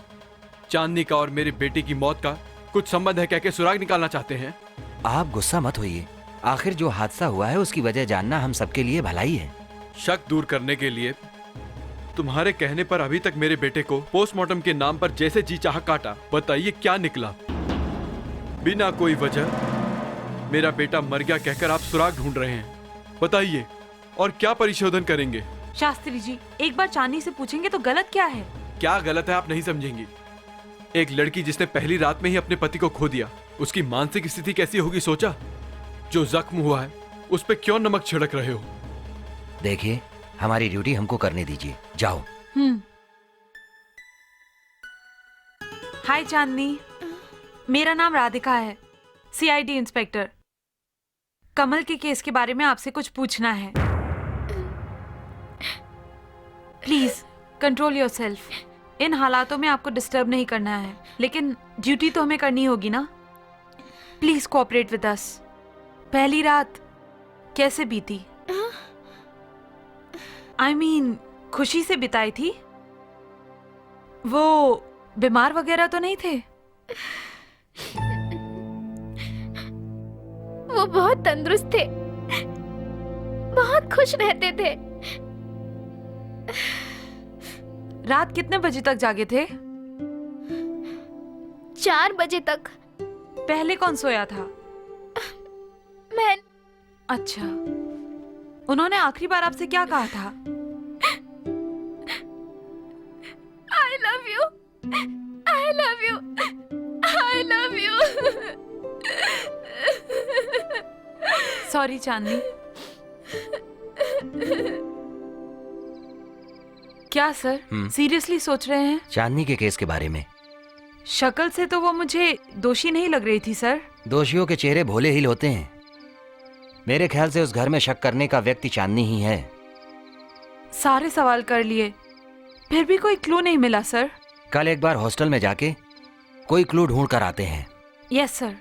चांदनी का और मेरी बेटी की मौत का कुछ संबंध है कह के सुराग निकालना चाहते हैं? आप गुस्सा मत होइए, आखिर जो हादसा हुआ है उसकी वजह जानना हम सबके लिए भलाई है। शक दूर करने के लिए तुम्हारे कहने पर अभी तक मेरे बेटे को पोस्टमार्टम के नाम पर जैसे जी चाह काटा। बताइए क्या निकला? बिना कोई वजह मेरा बेटा मर गया कहकर आप सुराग ढूंढ रहे हैं। बताइए, और क्या परिशोधन करेंगे? शास्त्री जी, एक बार चांदनी से पूछेंगे तो गलत क्या है? क्या गलत है आप नहीं समझेंगी। एक लड़की जिसने पहली रात में ही अपने पति को खो दिया, उसकी मानसिक स्थिति कैसी होगी सोचा? जो जख्म हुआ है उस पे क्यों नमक छिड़क रहे हो? देखिए, हमारी ड्यूटी हमको करने दीजिए, जाओ। हाय चांदनी, मेरा नाम राधिका है, सीआईडी इंस्पेक्टर। कमल के केस के बारे में आपसे कुछ पूछना है। Please control yourself. इन हालातों में आपको डिस्टर्ब नहीं करना है, लेकिन ड्यूटी तो हमें करनी होगी ना। Please cooperate with us. पहली रात कैसे बीती? I mean, खुशी से बिताई थी? वो बीमार वगैरह तो नहीं थे? वो बहुत तंदुरुस्त थे, बहुत खुश रहते थे। रात कितने बजे तक जागे थे? 4 बजे तक। पहले कौन सोया था? मैं। अच्छा, उन्होंने आखिरी बार आपसे क्या कहा था? I love you, I love you, I love you। Sorry Chandni. क्या सर, सीरियसली सोच रहे हैं? चांदनी के केस के बारे में। शक्ल से तो वो मुझे दोषी नहीं लग रही थी सर। दोषियों के चेहरे भोले ही होते हैं। मेरे ख्याल से उस घर में शक करने का व्यक्ति चांदनी ही है। सारे सवाल कर लिए, फिर भी कोई क्लू नहीं मिला सर। कल एक बार हॉस्टल में जाके कोई क्लू ढूंढ कर आते हैं। Yes sir.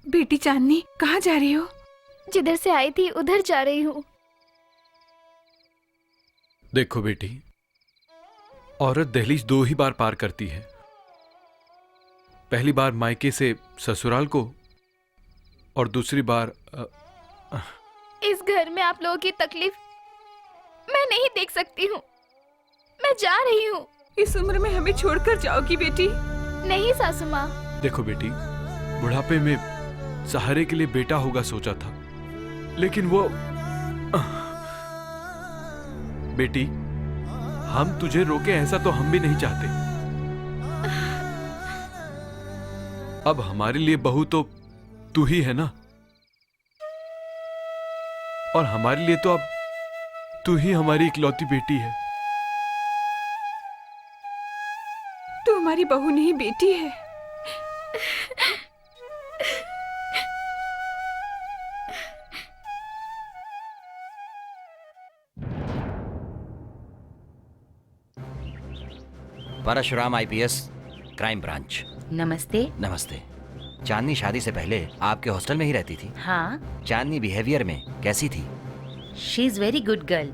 बेटी चांदनी, कहाँ जा रही हो? जिधर से आई थी उधर जा रही हूँ। देखो बेटी, औरत दहलीज 2 ही बार पार करती है। पहली बार मायके से ससुराल को, और दूसरी बार इस घर में आप लोगों की तकलीफ मैं नहीं देख सकती हूँ। मैं जा रही हूँ। इस उम्र में हमें छोड़कर जाओगी बेटी? नहीं सासू माँ। देखो बेटी, बुढ़ापे में सहारे के लिए बेटा होगा सोचा था, लेकिन वो बेटी, हम तुझे रोके ऐसा तो हम भी नहीं चाहते। अब हमारे लिए बहू तो तू ही है ना, और हमारे लिए तो अब तू ही हमारी इकलौती बेटी है। तू हमारी बहू नहीं, बेटी है। Parshuram IPS, crime branch. नमस्ते। नमस्ते। चांदनी शादी से पहले आपके हॉस्टल में ही रहती थी? हाँ। चांदनी बिहेवियर में कैसी थी? She is very good girl.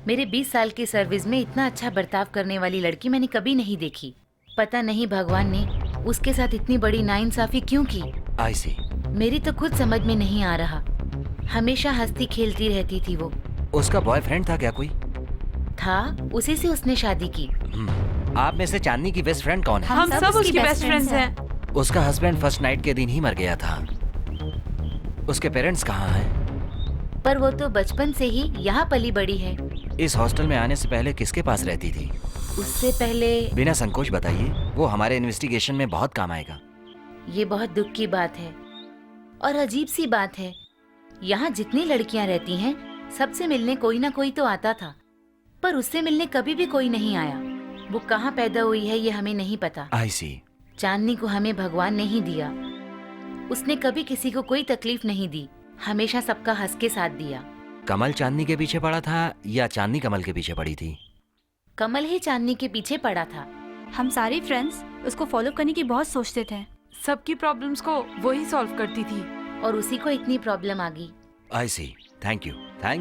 मेरे 20 साल की सर्विस में इतना अच्छा बर्ताव करने वाली लड़की मैंने कभी नहीं देखी। पता नहीं भगवान ने उसके साथ इतनी बड़ी नाइंसाफी क्यों की। आई सी। मेरी तो खुद समझ में नहीं आ रहा। हमेशा हंसती खेलती रहती थी वो। उसका बॉयफ्रेंड था क्या कोई? था, उसी से उसने शादी की। आप में से चांदनी की बेस्ट फ्रेंड कौन है? हम सब उसकी बेस्ट फ्रेंड्स हैं। उसका हस्बैंड फर्स्ट नाइट के दिन ही मर गया था। उसके पेरेंट्स कहाँ हैं? पर वो तो बचपन से ही यहाँ पली बड़ी है। इस हॉस्टल में आने से पहले किसके पास रहती थी? उससे पहले। बिना संकोच बताइए, वो हमारे इन्वेस्टिगेशन में बहुत काम आएगा। ये बहुत दुख की बात है और अजीब सी बात है। यहाँ जितनी लड़कियाँ रहती हैं, सबसे मिलने कोई ना कोई तो आता था, पर उससे मिलने कभी भी कोई नहीं आया। वो कहाँ पैदा हुई है ये हमें नहीं पता। आई सी। चांदनी को हमें भगवान ने ही दिया। उसने कभी किसी को कोई तकलीफ नहीं दी, हमेशा सबका हंस के साथ दिया। कमल चांदनी के पीछे पड़ा था या चांदनी कमल के पीछे पड़ी थी? कमल ही चांदनी के पीछे पड़ा था। हम सारे फ्रेंड्स उसको फॉलो करने की बहुत सोचते थे। सबकी प्रॉब्लम्स को वही सॉल्व करती थी और उसी को इतनी प्रॉब्लम आ गई। I see. Thank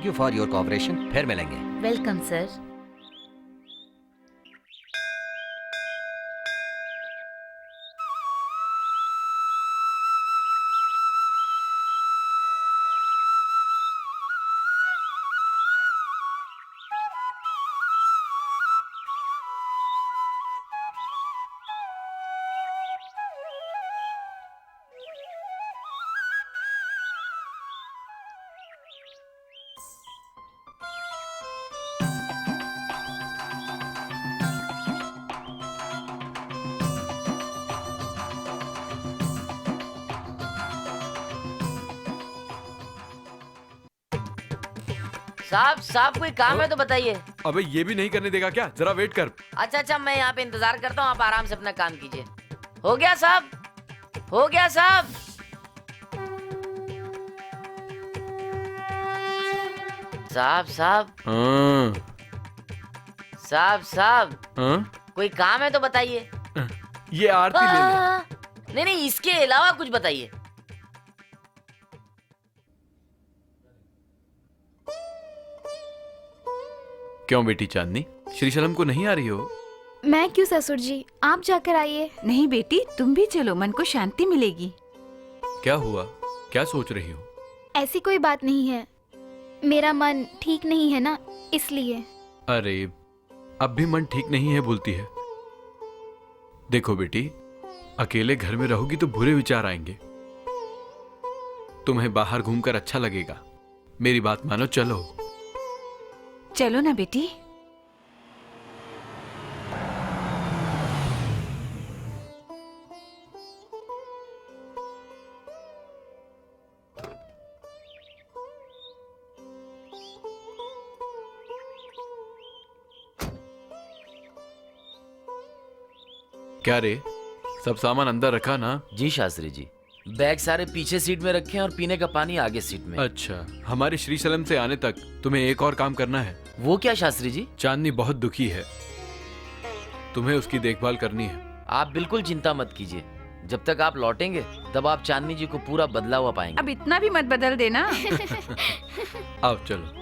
you for your cooperation. फिर मिलेंगे। Welcome sir. साहब साहब कोई काम है तो बताइए। अबे ये भी नहीं करने देगा क्या? जरा वेट कर। अच्छा अच्छा, मैं यहाँ पे इंतजार करता हूँ, आप आराम से अपना काम कीजिए। हो गया साहब, हो गया साहब। साहब साहब साहब साहब, कोई काम है तो बताइए। ये आरती ले ले। नहीं नहीं, इसके अलावा कुछ बताइए। क्यों बेटी चांदनी, श्रीशैलम को नहीं आ रही हो? मैं क्यों ससुर जी, आप जाकर आइए। नहीं बेटी, तुम भी चलो, मन को शांति मिलेगी। क्या हुआ, क्या सोच रही हो? ऐसी कोई बात नहीं है, मेरा मन ठीक नहीं है ना, इसलिए। अरे अब भी मन ठीक नहीं है बोलती है। देखो बेटी, अकेले घर में रहोगी तो बुरे विचार आएंगे। तुम्हें बाहर घूमकर अच्छा लगेगा। मेरी बात मानो, चलो। चलो ना बेटी। क्या रे, सब सामान अंदर रखा ना? जी शास्त्री जी, बैग सारे पीछे सीट में रखे हैं और पीने का पानी आगे सीट में। अच्छा, हमारे श्रीशैलम से आने तक तुम्हें एक और काम करना है। वो क्या शास्त्री जी? चांदनी बहुत दुखी है, तुम्हें उसकी देखभाल करनी है। आप बिल्कुल चिंता मत कीजिए, जब तक आप लौटेंगे तब आप चांदनी जी को पूरा बदला हुआ पाएंगे। अब इतना भी मत बदल देना। आओ चलो।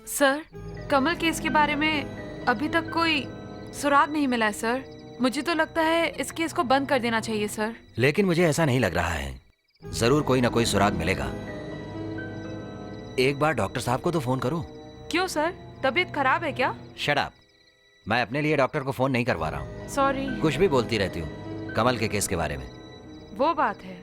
सर, कमल केस के बारे में अभी तक कोई सुराग नहीं मिला है सर। मुझे तो लगता है इस केस को बंद कर देना चाहिए सर। लेकिन मुझे ऐसा नहीं लग रहा है, जरूर कोई ना कोई सुराग मिलेगा। एक बार डॉक्टर साहब को तो फोन करूं। क्यों सर, तबीयत खराब है क्या? शट अप, मैं अपने लिए डॉक्टर को फोन नहीं करवा रहा हूँ। सॉरी। कुछ भी बोलती रहती हूँ कमल के केस के बारे में। वो बात है।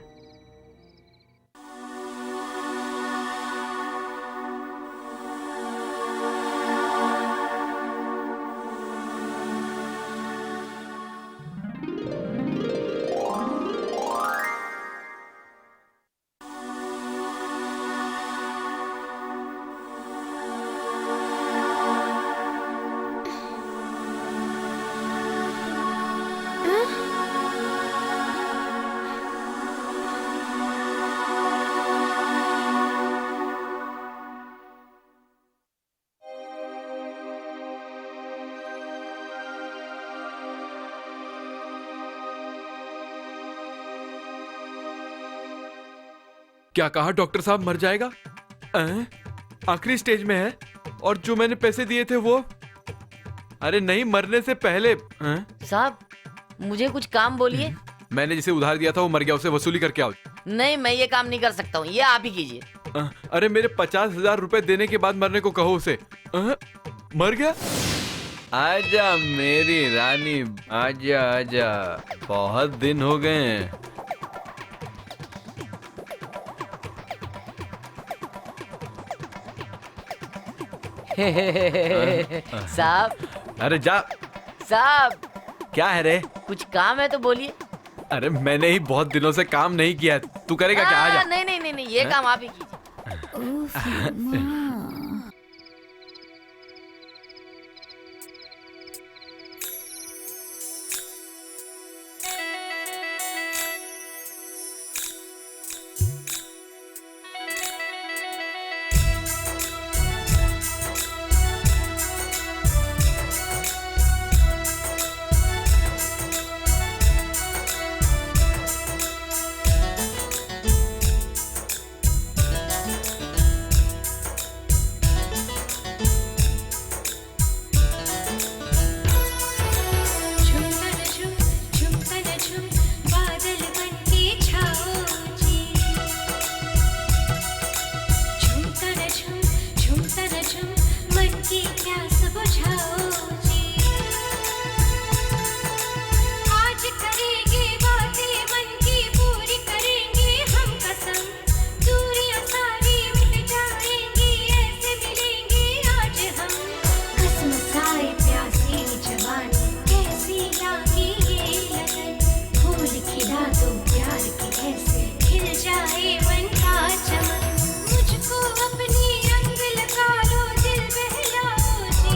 क्या कहा डॉक्टर साहब, मर जाएगा? आखिरी स्टेज में है और जो मैंने पैसे दिए थे वो, अरे नहीं, मरने से पहले। साहब मुझे कुछ काम बोलिए। मैंने जिसे उधार दिया था वो मर गया, उसे वसूली करके आओ। नहीं, मैं ये काम नहीं कर सकता हूँ, ये आप ही कीजिए। अरे मेरे 50,000 रुपए देने के बाद मरने को कहो उसे। मर गया? आजा मेरी रानी, आजा आजा, बहुत दिन हो गए हैं। साहब। अरे जा। साहब। क्या है रे? कुछ काम है तो बोलिए। अरे मैंने ही बहुत दिनों से काम नहीं किया, तू करेगा क्या? आजा। नहीं नहीं नहीं नहीं, ये काम आप ही कीजिए। मुझको अपनी रंग लगा लो, दिल बहलाओ जी।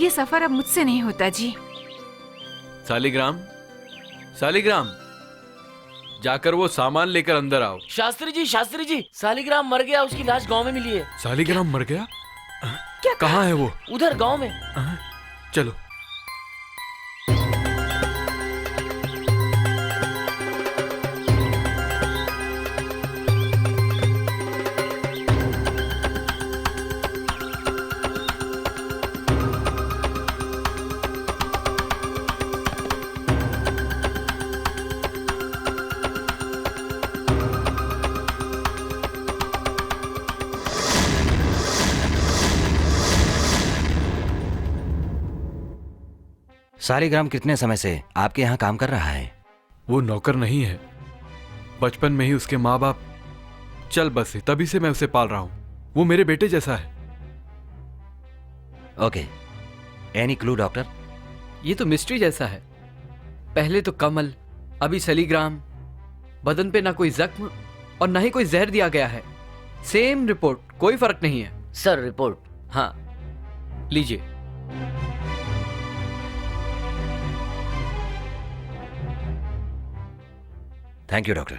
ये सफर अब मुझसे नहीं होता जी। सालिग्राम, सालिग्राम, जाकर वो सामान लेकर अंदर आओ। शास्त्री जी, सालिग्राम मर गया, उसकी लाश गांव में मिली है। सालिग्राम मर गया? क्या कहाँ है वो? उधर गांव में। चलो। सालिग्राम कितने समय से आपके यहाँ काम कर रहा है? वो नौकर नहीं है, बचपन में ही उसके माँ बाप चल बसे, तभी से मैं उसे पाल रहा हूँ। वो मेरे बेटे जैसा है। Okay, any clue doctor? ये तो मिस्ट्री जैसा है। पहले तो कमल, अभी सालिग्राम। बदन पे ना कोई जख्म और ना ही कोई जहर दिया गया है। सेम रिपोर्ट, कोई फर्क नहीं है। Sir report? हाँ, लीजिए। Thank you doctor.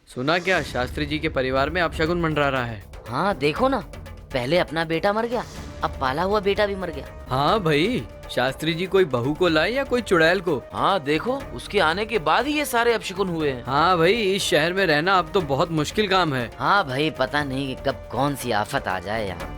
सुना क्या, शास्त्री जी के परिवार में अपशगुन मंडरा रहा है? हाँ देखो ना, पहले अपना बेटा मर गया, अब पाला हुआ बेटा भी मर गया। हाँ भाई, शास्त्री जी कोई बहू को लाए या कोई चुड़ैल को? हाँ देखो, उसके आने के बाद ही ये सारे अपशगुन हुए हैं। हाँ भाई, इस शहर में रहना अब तो बहुत मुश्किल काम है। हाँ भाई, पता नहीं कि कब कौन सी आफत आ जाए यहाँ।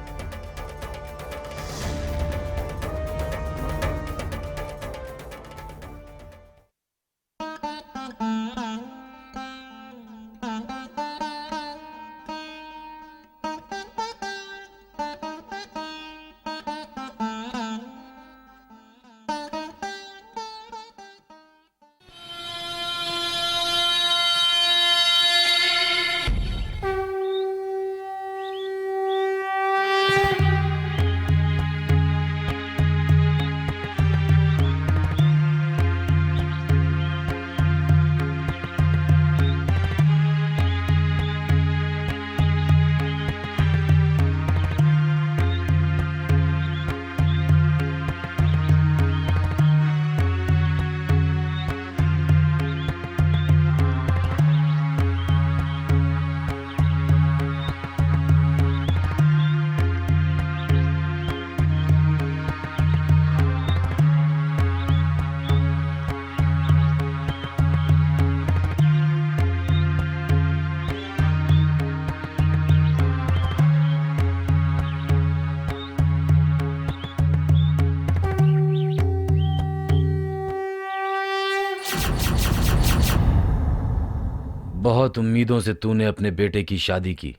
बहुत उम्मीदों से तूने अपने बेटे की शादी की,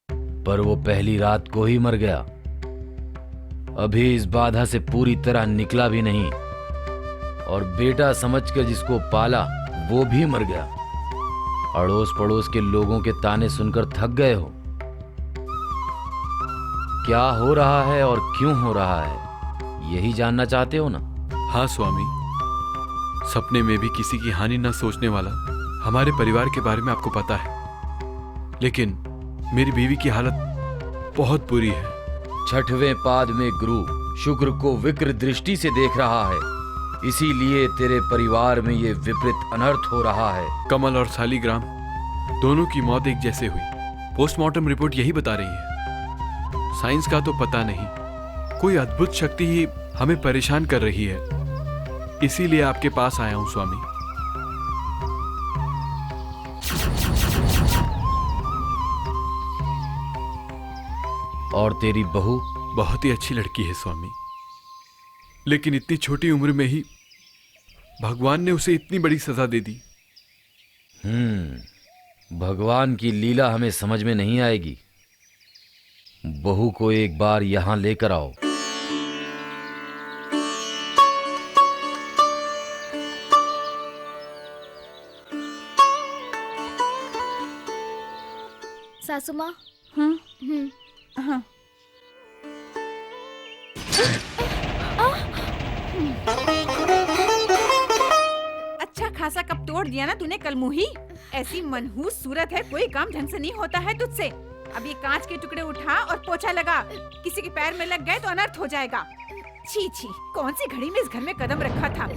पर वो पहली रात को ही मर गया। अभी इस बाधा से पूरी तरह निकला भी नहीं, और बेटा समझकर जिसको पाला वो भी मर गया। अड़ोस पड़ोस के लोगों के ताने सुनकर थक गए हो। क्या हो रहा है और क्यों हो रहा है, यही जानना चाहते हो ना? हाँ स्वामी, सपने में भी किसी की हानि न सोचने वाला हमारे परिवार के बारे में आपको पता है, लेकिन मेरी बीवी की हालत बहुत बुरी है। छठवें पाद में गुरु शुक्र को विक्र दृष्टि से देख रहा है, इसीलिए तेरे परिवार में ये विपरीत अनर्थ हो रहा है। कमल और सालिग्राम दोनों की मौत एक जैसे हुई। पोस्टमार्टम रिपोर्ट यही बता रही है। साइंस का तो पता नहीं, कोई अद्भुत शक्ति ही हमें परेशान कर रही है, इसीलिए आपके पास आया हूं स्वामी। और तेरी बहू? बहुत ही अच्छी लड़की है स्वामी, लेकिन इतनी छोटी उम्र में ही भगवान ने उसे इतनी बड़ी सजा दे दी। भगवान की लीला हमें समझ में नहीं आएगी। बहू को एक बार यहां लेकर आओ। सासू माँ। हाँ। अच्छा खासा कब तोड़ दिया ना तूने कल मुही। ऐसी मनहूस सूरत है, कोई काम ढंग से नहीं होता है तुझसे। अब ये कांच के टुकड़े उठा और पोछा लगा। किसी के पैर में लग गए तो अनर्थ हो जाएगा। छी छी, कौन सी घड़ी में इस घर में कदम रखा था?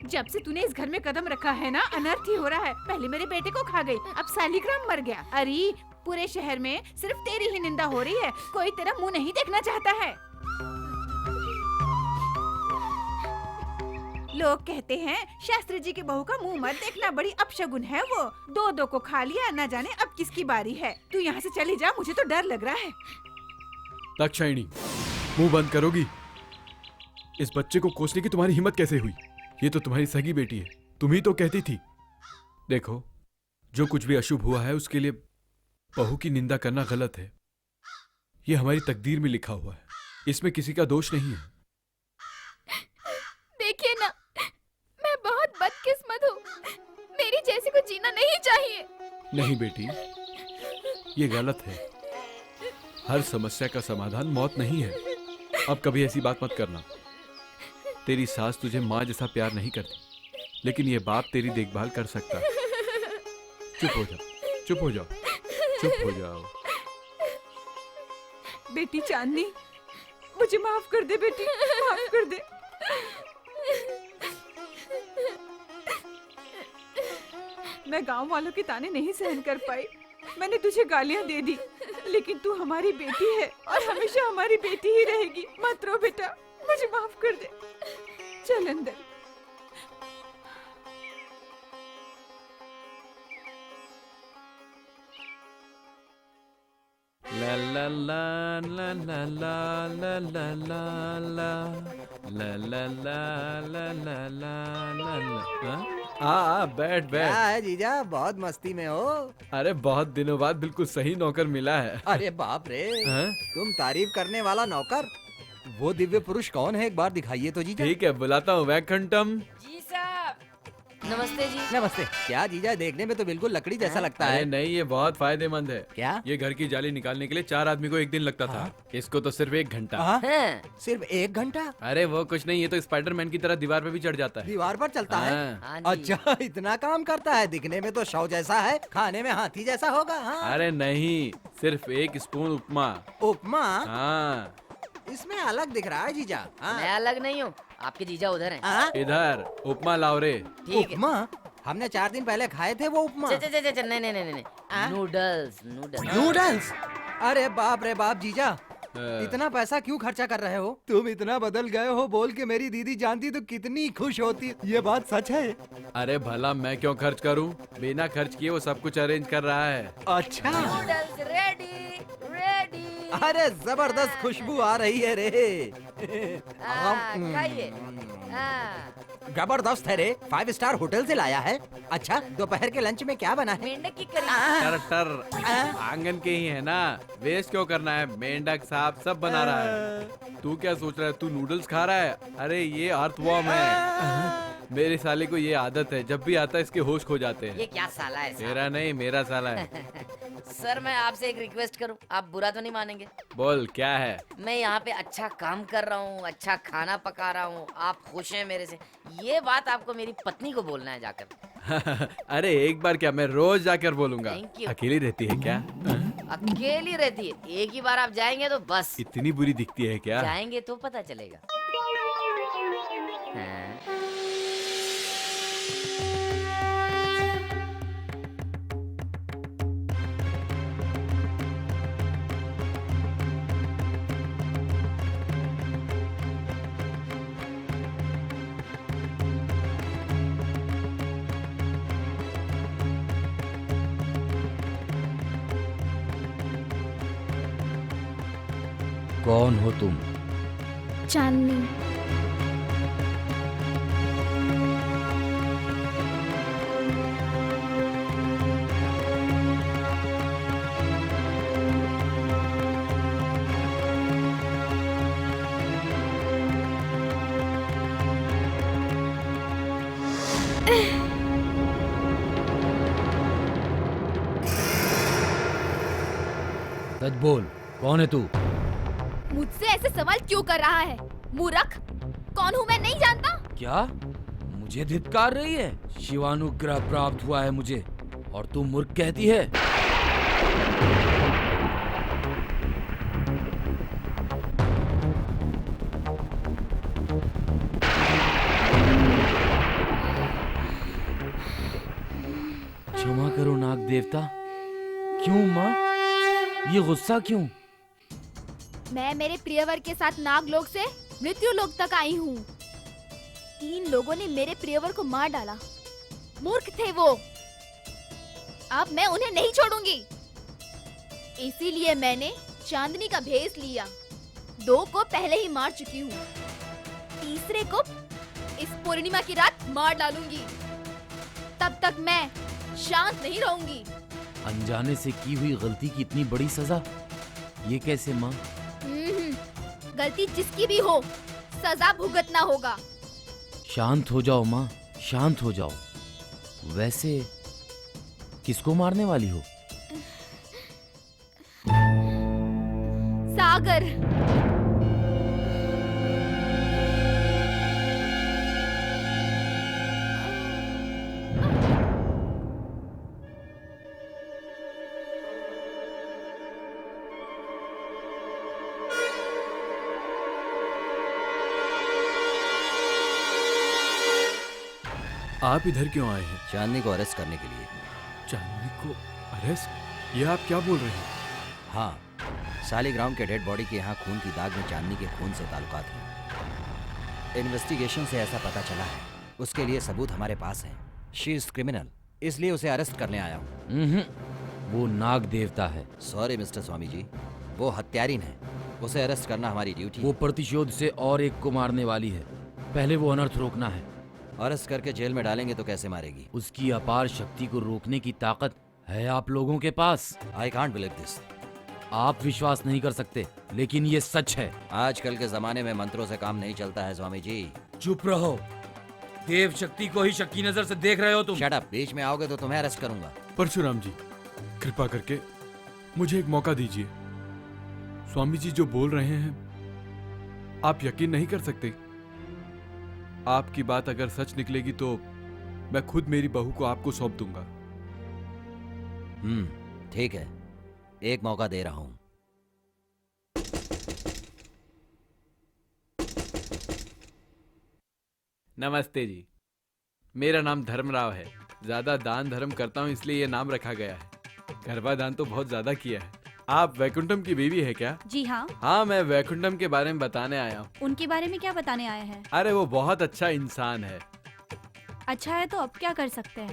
जब से तूने इस घर में कदम रखा है ना, अनर्थ ही हो रहा है। पहले मेरे बेटे को खा गई, अब सालिग्राम मर गया। अरे पूरे शहर में सिर्फ तेरी ही निंदा हो रही है, कोई तेरा मुंह नहीं देखना चाहता है। लोग कहते हैं शास्त्री जी की बहू का मुंह मत देखना, बड़ी अपशगुन है वो। दो को खा लिया, न जाने अब किसकी बारी है। तू यहाँ से चली जा, मुझे तो डर लग रहा है। दाक्षायणी, मुंह बंद करोगी? इस बच्चे को कोसने की तुम्हारी हिम्मत कैसे हुई? ये तो तुम्हारी सगी बेटी है, तुम ही तो कहती थी। देखो, जो कुछ भी अशुभ हुआ है उसके लिए बहू की निंदा करना गलत है। ये हमारी तकदीर में लिखा हुआ है, इसमें किसी का दोष नहीं है। देखिए ना, मैं बहुत बदकिस्मत हूँ। मेरी जैसी को जीना नहीं चाहिए। नहीं बेटी, ये गलत है। हर समस्या का समाधान मौत नहीं है। अब कभी ऐसी बात मत करना। तेरी सास तुझे माँ जैसा प्यार नहीं करती, लेकिन ये बाप तेरी देखभाल कर सकता है। चुप हो जाओ, चुप हो जाओ, चुप हो जाओ। बेटी चांदनी, मुझे माफ कर दे बेटी, माफ कर दे। मैं गांव वालों के ताने नहीं सहन कर पाई। मैंने तुझे गालियां दे दी, लेकिन तू हमारी बेटी है और हमेशा हमारी बेटी ही रहेगी। मत रो बेटा, मुझे माफ कर दे। चल अंदर। ला ला ला ला ला ला ला ला ला ला ला ला ला ला ला ला। बैठ बैठ। क्या है जीजा, बहुत मस्ती में हो? अरे बहुत दिनों बाद बिल्कुल सही नौकर मिला है। अरे बाप रे, तुम तारीफ करने वाला नौकर? वो दिव्य पुरुष कौन है, एक बार दिखाइए तो जीजा। ठीक है, बुलाता हूँ। वैकुंठम जी साहब। नमस्ते जी। नमस्ते। क्या जीजा, देखने में तो बिल्कुल लकड़ी जैसा लगता है। अरे नहीं, ये बहुत फायदेमंद है। क्या? ये घर की जाली निकालने के लिए 4 आदमी को एक दिन लगता था। इसको तो सिर्फ 1 घंटा। सिर्फ 1 घंटा? अरे वो कुछ नहीं, ये तो स्पाइडरमैन की तरह दीवार पे भी चढ़ जाता है। दीवार पर चलता है? अच्छा, इतना काम करता है। दिखने में तो शव जैसा है, खाने में हाथी जैसा होगा। अरे नहीं, सिर्फ 1 स्पून उपमा। उपमा? हाँ। इसमें अलग दिख रहा है जीजा। मैं अलग नहीं हूँ, आपके जीजा उधर हैं। इधर उपमा लाओ रे। ठीक है। उपमा? हमने 4 दिन पहले खाए थे वो उपमा। नहीं, नूडल्स। नूडल्स? अरे बाप रे बाप जीजा, इतना पैसा क्यों खर्चा कर रहे हो? तुम इतना बदल गए हो बोल के मेरी दीदी जानती तो कितनी खुश होती। ये बात सच है? अरे भला मैं क्यों खर्च करूं? बिना खर्च किए वो सब कुछ अरेंज कर रहा है। अच्छा। Noodles ready. अरे जबरदस्त खुशबू आ रही है रे। खाइए। जबरदस्त है रे, 5 स्टार होटल से लाया है। अच्छा, दोपहर के लंच में क्या बना है? मेंढक की करी। टर आंगन के ही है ना, वेस्ट क्यों करना है? मेंढक सांप सब बना रहा है। तू क्या सोच रहा है, तू नूडल्स खा रहा है? अरे ये अर्थवॉर्म है। मेरे साले को ये आदत है, जब भी आता है इसके होश खो जाते हैं। ये क्या साला है? तेरा नहीं, मेरा साला है। सर, मैं आपसे एक रिक्वेस्ट करूं, आप बुरा तो नहीं मानेंगे? बोल, क्या है? मैं यहाँ पे अच्छा काम कर रहा हूँ, अच्छा खाना पका रहा हूँ, आप खुश हैं मेरे से। ये बात आपको मेरी पत्नी को बोलना है जाकर। अरे एक बार क्या, मैं रोज जाकर बोलूंगा। Thank you. अकेली रहती है क्या? अकेली रहती है, एक ही बार आप जाएंगे तो बस। इतनी बुरी दिखती है क्या? जाएंगे तो पता चलेगा। हाँ। कौन हो तुम? चांदनी। सच बोल, कौन है तू? मुझसे ऐसे सवाल क्यों कर रहा है? मूर्ख, कौन हूँ मैं नहीं जानता? क्या मुझे धिक्कार रही है? शिवानुग्रह प्राप्त हुआ है मुझे और तू मूर्ख कहती है? क्षमा करो नाग देवता। क्यों माँ, ये गुस्सा क्यों? मैं मेरे प्रियवर के साथ नागलोक से मृत्यु लोक तक आई हूँ। 3 लोगों ने मेरे प्रियवर को मार डाला। मूर्ख थे वो। अब मैं उन्हें नहीं छोड़ूंगी। इसीलिए मैंने चांदनी का भेष लिया। 2 को पहले ही मार चुकी हूँ। तीसरे को इस पूर्णिमा की रात मार डालूंगी। तब तक मैं शांत नहीं रहूंगी। अनजाने से की हुई गलती की इतनी बड़ी सजा, ये कैसे माँ? गलती जिसकी भी हो, सजा भुगतना होगा। शांत हो जाओ माँ, शांत हो जाओ। वैसे किसको मारने वाली हो? सागर। आप इधर क्यों आए हैं? चांदनी को अरेस्ट करने के लिए। चांदनी को अरेस्ट? ये आप क्या बोल रहे हैं? हाँ, सालिग्राम के डेड बॉडी के यहाँ खून की दाग में चांदनी के खून से ताल्लुकात हैं। इन्वेस्टिगेशन से ऐसा पता चला है। उसके लिए सबूत हमारे पास है। शी इज क्रिमिनल, इसलिए उसे अरेस्ट करने आया हूँ। वो नाग देवता है। सॉरी मिस्टर स्वामी जी, वो हत्यारिन है। उसे अरेस्ट करना हमारी ड्यूटी। वो प्रतिशोध से और एक को मारने वाली है। पहले वो अनर्थ रोकना है। अरेस्ट करके जेल में डालेंगे तो कैसे मारेगी? उसकी अपार शक्ति को रोकने की ताकत है आप लोगों के पास। I can't believe this. आप विश्वास नहीं कर सकते, लेकिन ये सच है। आजकल के जमाने में मंत्रों से काम नहीं चलता है स्वामी जी। चुप रहो। देव शक्ति को ही शक की नजर से देख रहे हो तुम। शट अप, बीच में आओगे तो तुम्हें अरेस्ट करूंगा। परशुराम जी, कृपा करके मुझे एक मौका दीजिए। स्वामी जी जो बोल रहे हैं आप यकीन नहीं कर सकते। आपकी बात अगर सच निकलेगी तो मैं खुद मेरी बहू को आपको सौंप दूंगा। ठीक है, एक मौका दे रहा हूं। नमस्ते जी, मेरा नाम धर्मराव है। ज्यादा दान धर्म करता हूँ इसलिए ये नाम रखा गया है। गर्भाधान तो बहुत ज्यादा किया है। आप वैकुंठम की बीवी है क्या? जी हाँ। हाँ, मैं वैकुंठम के बारे में बताने आया हूँ। उनके बारे में क्या बताने आए हैं? अरे वो बहुत अच्छा इंसान है। अच्छा है तो अब क्या कर सकते हैं?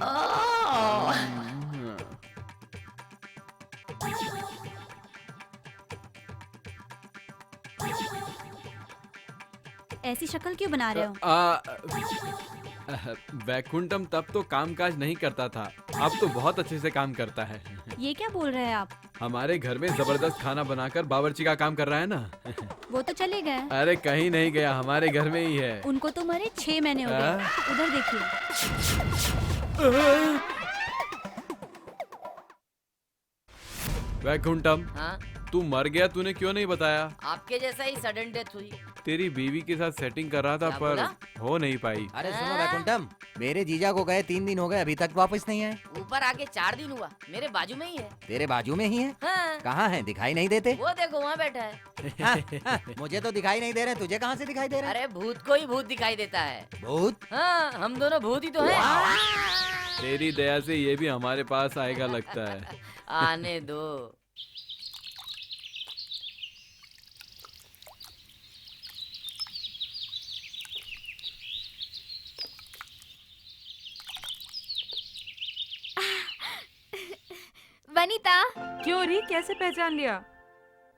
ऐसी शक्ल क्यों बना रहे हो? वैकुंठम तब तो कामकाज नहीं करता था, अब तो बहुत अच्छे से काम करता है। ये क्या बोल रहे हैं आप? हमारे घर में जबरदस्त खाना बनाकर बावर्ची का काम कर रहा है ना। वो तो चले गए। अरे कहीं नहीं गया, हमारे घर में ही है। उनको तो मरे 6 महीने हो गए। उधर देखिए। वैकुंठम, हाँ? तू मर गया, तूने क्यों नहीं बताया? आपके जैसा ही सडन डेथ हुई। तेरी बीवी के साथ सेटिंग कर रहा था पर हो नहीं पाई। अरे सुनो वैकुंठम, मेरे जीजा को गए 3 दिन हो गए, अभी तक वापस नहीं आए। ऊपर आके 4 दिन हुआ, मेरे बाजू में ही है। तेरे बाजू में ही है? हाँ। कहाँ है? दिखाई नहीं देते। वो देखो वहाँ बैठा है। मुझे तो दिखाई नहीं दे रहे, तुझे कहाँ से दिखाई दे रहे? अरे भूत को ही भूत दिखाई देता है। भूत? हाँ, हम दोनों भूत ही तो हैं। तेरी दया से ये भी हमारे पास आएगा लगता है। आने दो। वनिता, क्यों री, कैसे पहचान लिया?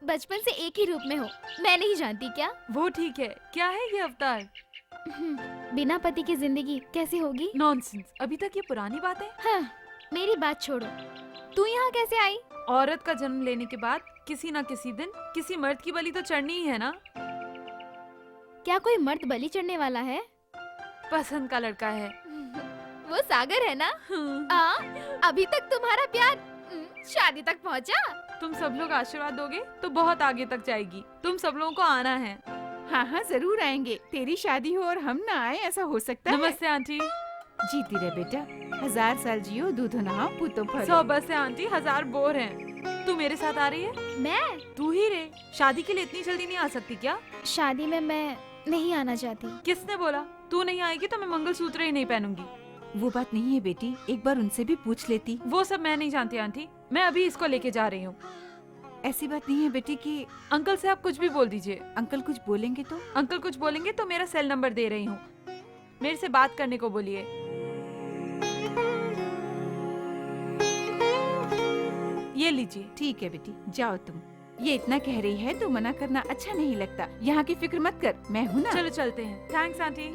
बचपन से एक ही रूप में हो, मैं नहीं जानती क्या? वो ठीक है, क्या है ये अवतार? बिना पति की जिंदगी कैसे होगी? नॉनसेंस, अभी तक ये पुरानी बात है। हाँ, मेरी बात छोड़ो, तू यहाँ कैसे आई? औरत का जन्म लेने के बाद किसी न किसी दिन किसी मर्द की बलि तो चढ़नी ही है ना। क्या कोई मर्द बलि चढ़ने वाला है? पसंद का लड़का है। वो सागर है ना? अभी तक तुम्हारा प्यार शादी तक पहुंचा? तुम सब लोग आशीर्वाद दोगे तो बहुत आगे तक जाएगी। तुम सब लोगों को आना है। हाँ हाँ जरूर आएंगे। तेरी शादी हो और हम ना आए, ऐसा हो सकता है? नमस्ते आंटी। जीती रहे बेटा, 1000 साल जियो, दूध नहाओ, पुतो फलो। 100 बस है आंटी, 1000 बोर हैं। तू मेरे साथ आ रही है? मैं? तू ही रे। शादी के लिए इतनी जल्दी नहीं आ सकती क्या? शादी में मैं नहीं आना चाहती। किसने बोला? तू नहीं आएगी तो मैं मंगलसूत्र ही नहीं पहनूंगी। वो बात नहीं है बेटी, एक बार उनसे भी पूछ लेती। वो सब मैं नहीं जानती आंटी, मैं अभी इसको लेके जा रही हूँ। ऐसी बात नहीं है बेटी कि अंकल से आप कुछ भी बोल दीजिए। अंकल कुछ बोलेंगे तो? अंकल कुछ बोलेंगे तो मेरा सेल नंबर दे रही हूँ, मेरे से बात करने को बोलिए। ये लीजिए। ठीक है बेटी, जाओ तुम। ये इतना कह रही है तो मना करना अच्छा नहीं लगता। यहाँ की फिक्र मत कर, मैं हूँ ना। चलो चलते हैं। Thanks aunty.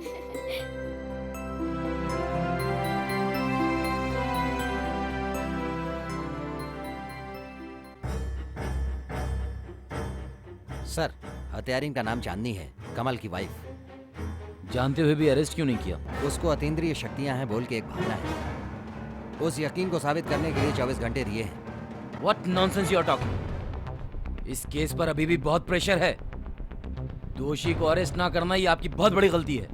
सर, हत्यारिन का नाम चांदनी है, कमल की वाइफ। जानते हुए भी अरेस्ट क्यों नहीं किया? उसको अतीन्द्रिय शक्तियां हैं बोल के एक भावना है। उस यकीन को साबित करने के लिए 24 घंटे दिए हैं। What nonsense you are talking? इस केस पर अभी भी बहुत प्रेशर है। दोषी को अरेस्ट ना करना ही आपकी बहुत बड़ी गलती है।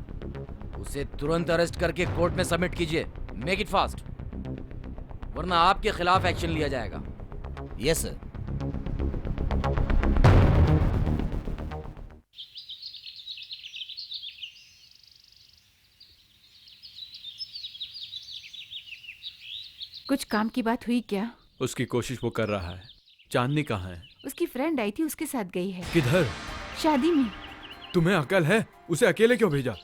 उसे तुरंत अरेस्ट करके कोर्ट में सबमिट कीजिए। मेक इट फास्ट, वरना आपके खिलाफ एक्शन लिया जाएगा। Yes sir. कुछ काम की बात हुई क्या? उसकी कोशिश वो कर रहा है। चांदनी कहाँ है? उसकी फ्रेंड आई थी, उसके साथ गई है। किधर? शादी में। तुम्हें अकल है? उसे अकेले क्यों भेजा?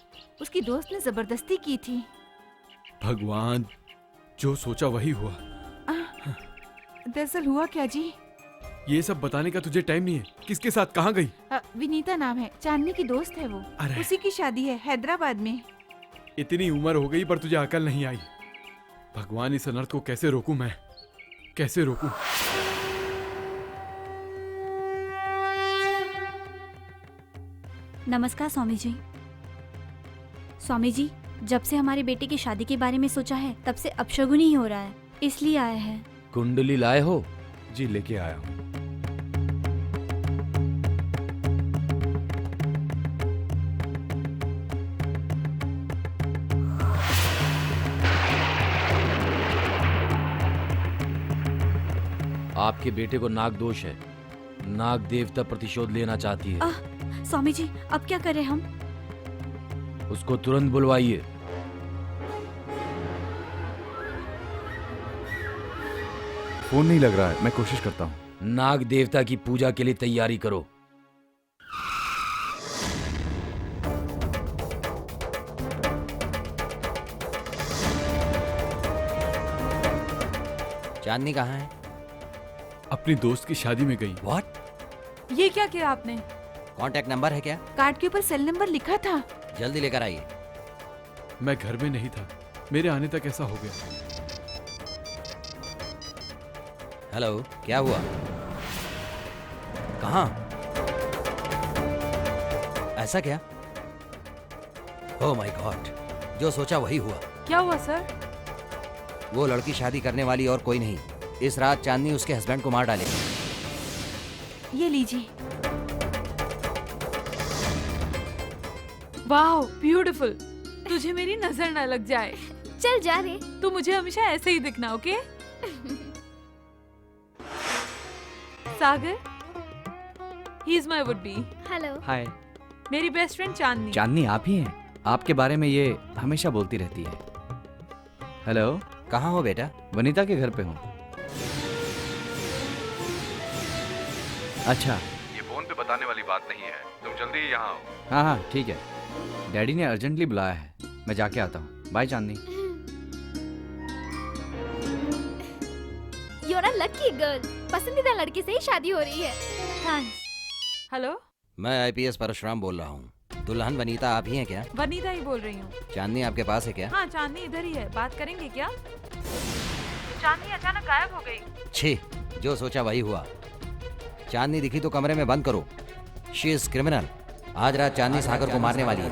उसकी दोस्त ने जबरदस्ती की थी। भगवान, जो सोचा वही हुआ। दरअसल हुआ क्या जी? ये सब बताने का तुझे टाइम नहीं है। किसके साथ कहाँ गई? विनीता नाम है, चांदनी की दोस्त है वो। उसी की शादी है हैदराबाद में। इतनी उम्र हो गई पर तुझे अकल नहीं आई। भगवान, इस अनर्थ को कैसे रोकूं मैं? कैसे रोकूं? नमस्कार स्वामी जी। स्वामी जी, जब से हमारी बेटी की शादी के बारे में सोचा है तब से अपशगुन ही हो रहा है, इसलिए आए हैं। कुंडली लाए हो? जी, लेके आया हूँ। आपके बेटे को नाग दोष है। नाग देवता प्रतिशोध लेना चाहती है। स्वामी जी, अब क्या करें हम? उसको तुरंत बुलवाइए। फोन नहीं लग रहा है, मैं कोशिश करता हूँ। नाग देवता की पूजा के लिए तैयारी करो। चांदनी कहाँ है? अपनी दोस्त की शादी में गई। What? ये क्या किया आपने? कांटेक्ट नंबर है क्या? कार्ड के ऊपर सेल नंबर लिखा था। जल्दी लेकर आइए। मैं घर में नहीं था, मेरे आने तक ऐसा हो गया। हेलो, क्या हुआ? कहाँ? ऐसा क्या? ओह माय गॉड, जो सोचा वही हुआ। क्या हुआ सर? वो लड़की शादी करने वाली और कोई नहीं। इस रात चांदनी उसके हस्बैंड को मार डालेगी। ये लीजिए। वाह, ब्यूटीफुल। तुझे मेरी नजर न लग जाए। चल जा रे। तू मुझे हमेशा ऐसे ही दिखना, okay? Sagar, he is my would be. Hello. Hi. मेरी बेस्ट फ्रेंड चांदनी। चांदनी आप ही हैं? आपके बारे में ये हमेशा बोलती रहती है। हेलो। कहाँ हो बेटा? वनीता के घर पे हूँ। अच्छा, ये फोन पे बताने वाली बात नहीं है, तुम जल्दी ही यहाँ आओ। हाँ हाँ ठीक है, डैडी ने अर्जेंटली बुलाया है, मैं जाके आता हूँ। Bye Chandni. You're a lucky girl. पसंदीदा लड़की से ही शादी हो रही है। थैंक्स। हेलो, मैं आईपीएस परशुराम बोल रहा हूँ। दुल्हन वनीता आप ही हैं क्या? वनीता ही बोल रही हूँ। चांदनी आपके पास है क्या? हाँ, चांदनी इधर ही है, बात करेंगे क्या? चांदनी अचानक गायब हो गई। छी, जो सोचा वही हुआ। चांदनी दिखी तो कमरे में बंद करो। She is criminal. आज रात चांदनी सागर को मारने वाली है।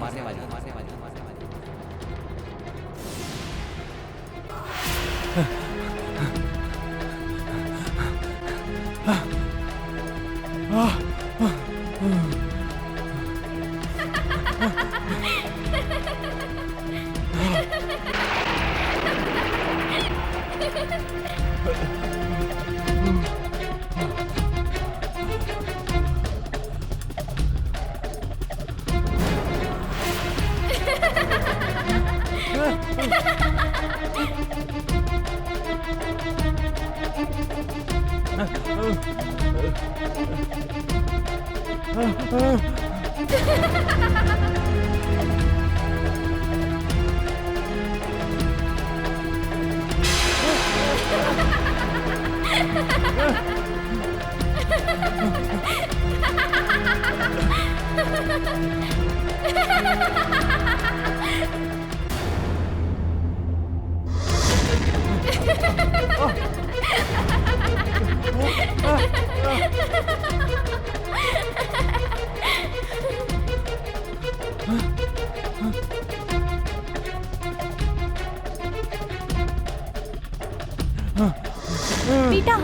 बेटा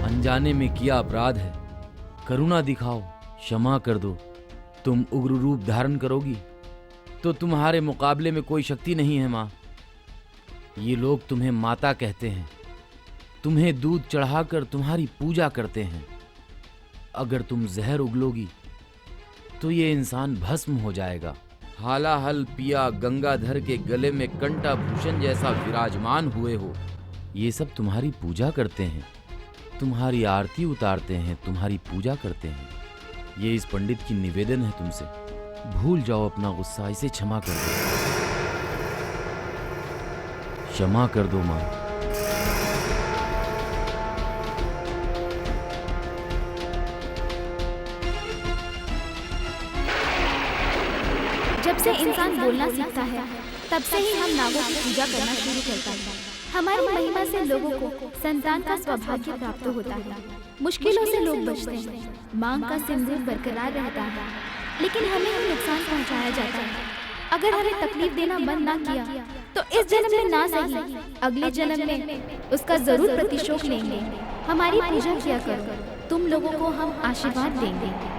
अनजाने में किया अपराध है, करुणा दिखाओ, क्षमा कर दो। तुम उग्र रूप धारण करोगी तो तुम्हारे मुकाबले में कोई शक्ति नहीं है माँ। ये लोग तुम्हें माता कहते हैं, तुम्हें दूध चढ़ाकर तुम्हारी पूजा करते हैं। अगर तुम जहर उगलोगी तो ये इंसान भस्म हो जाएगा। हालाहल पिया गंगाधर के गले में कंठा भूषण जैसा विराजमान हुए हो। ये सब तुम्हारी पूजा करते हैं, तुम्हारी आरती उतारते हैं, तुम्हारी पूजा करते हैं। ये इस पंडित की निवेदन है तुमसे, भूल जाओ अपना गुस्सा, इसे क्षमा कर दो, क्षमा कर दो माँ। जब से इंसान बोलना सीखता है तब से ही हम नागों की पूजा करना शुरू करता है। हमारी महिमा से लोगों को संतान का सौभाग्य प्राप्त होता है, मुश्किलों से लोग बचते हैं, मांग का सिंदूर बरकरार रहता है, लेकिन हमें ही नुकसान पहुंचाया जाता है। अगर हमें तकलीफ देना बंद ना किया तो इस जन्म में ना सही, अगले जन्म में उसका जरूर प्रतिशोध लेंगे। हमारी पूजा किया करो, तुम लोगों को हम आशीर्वाद देंगे।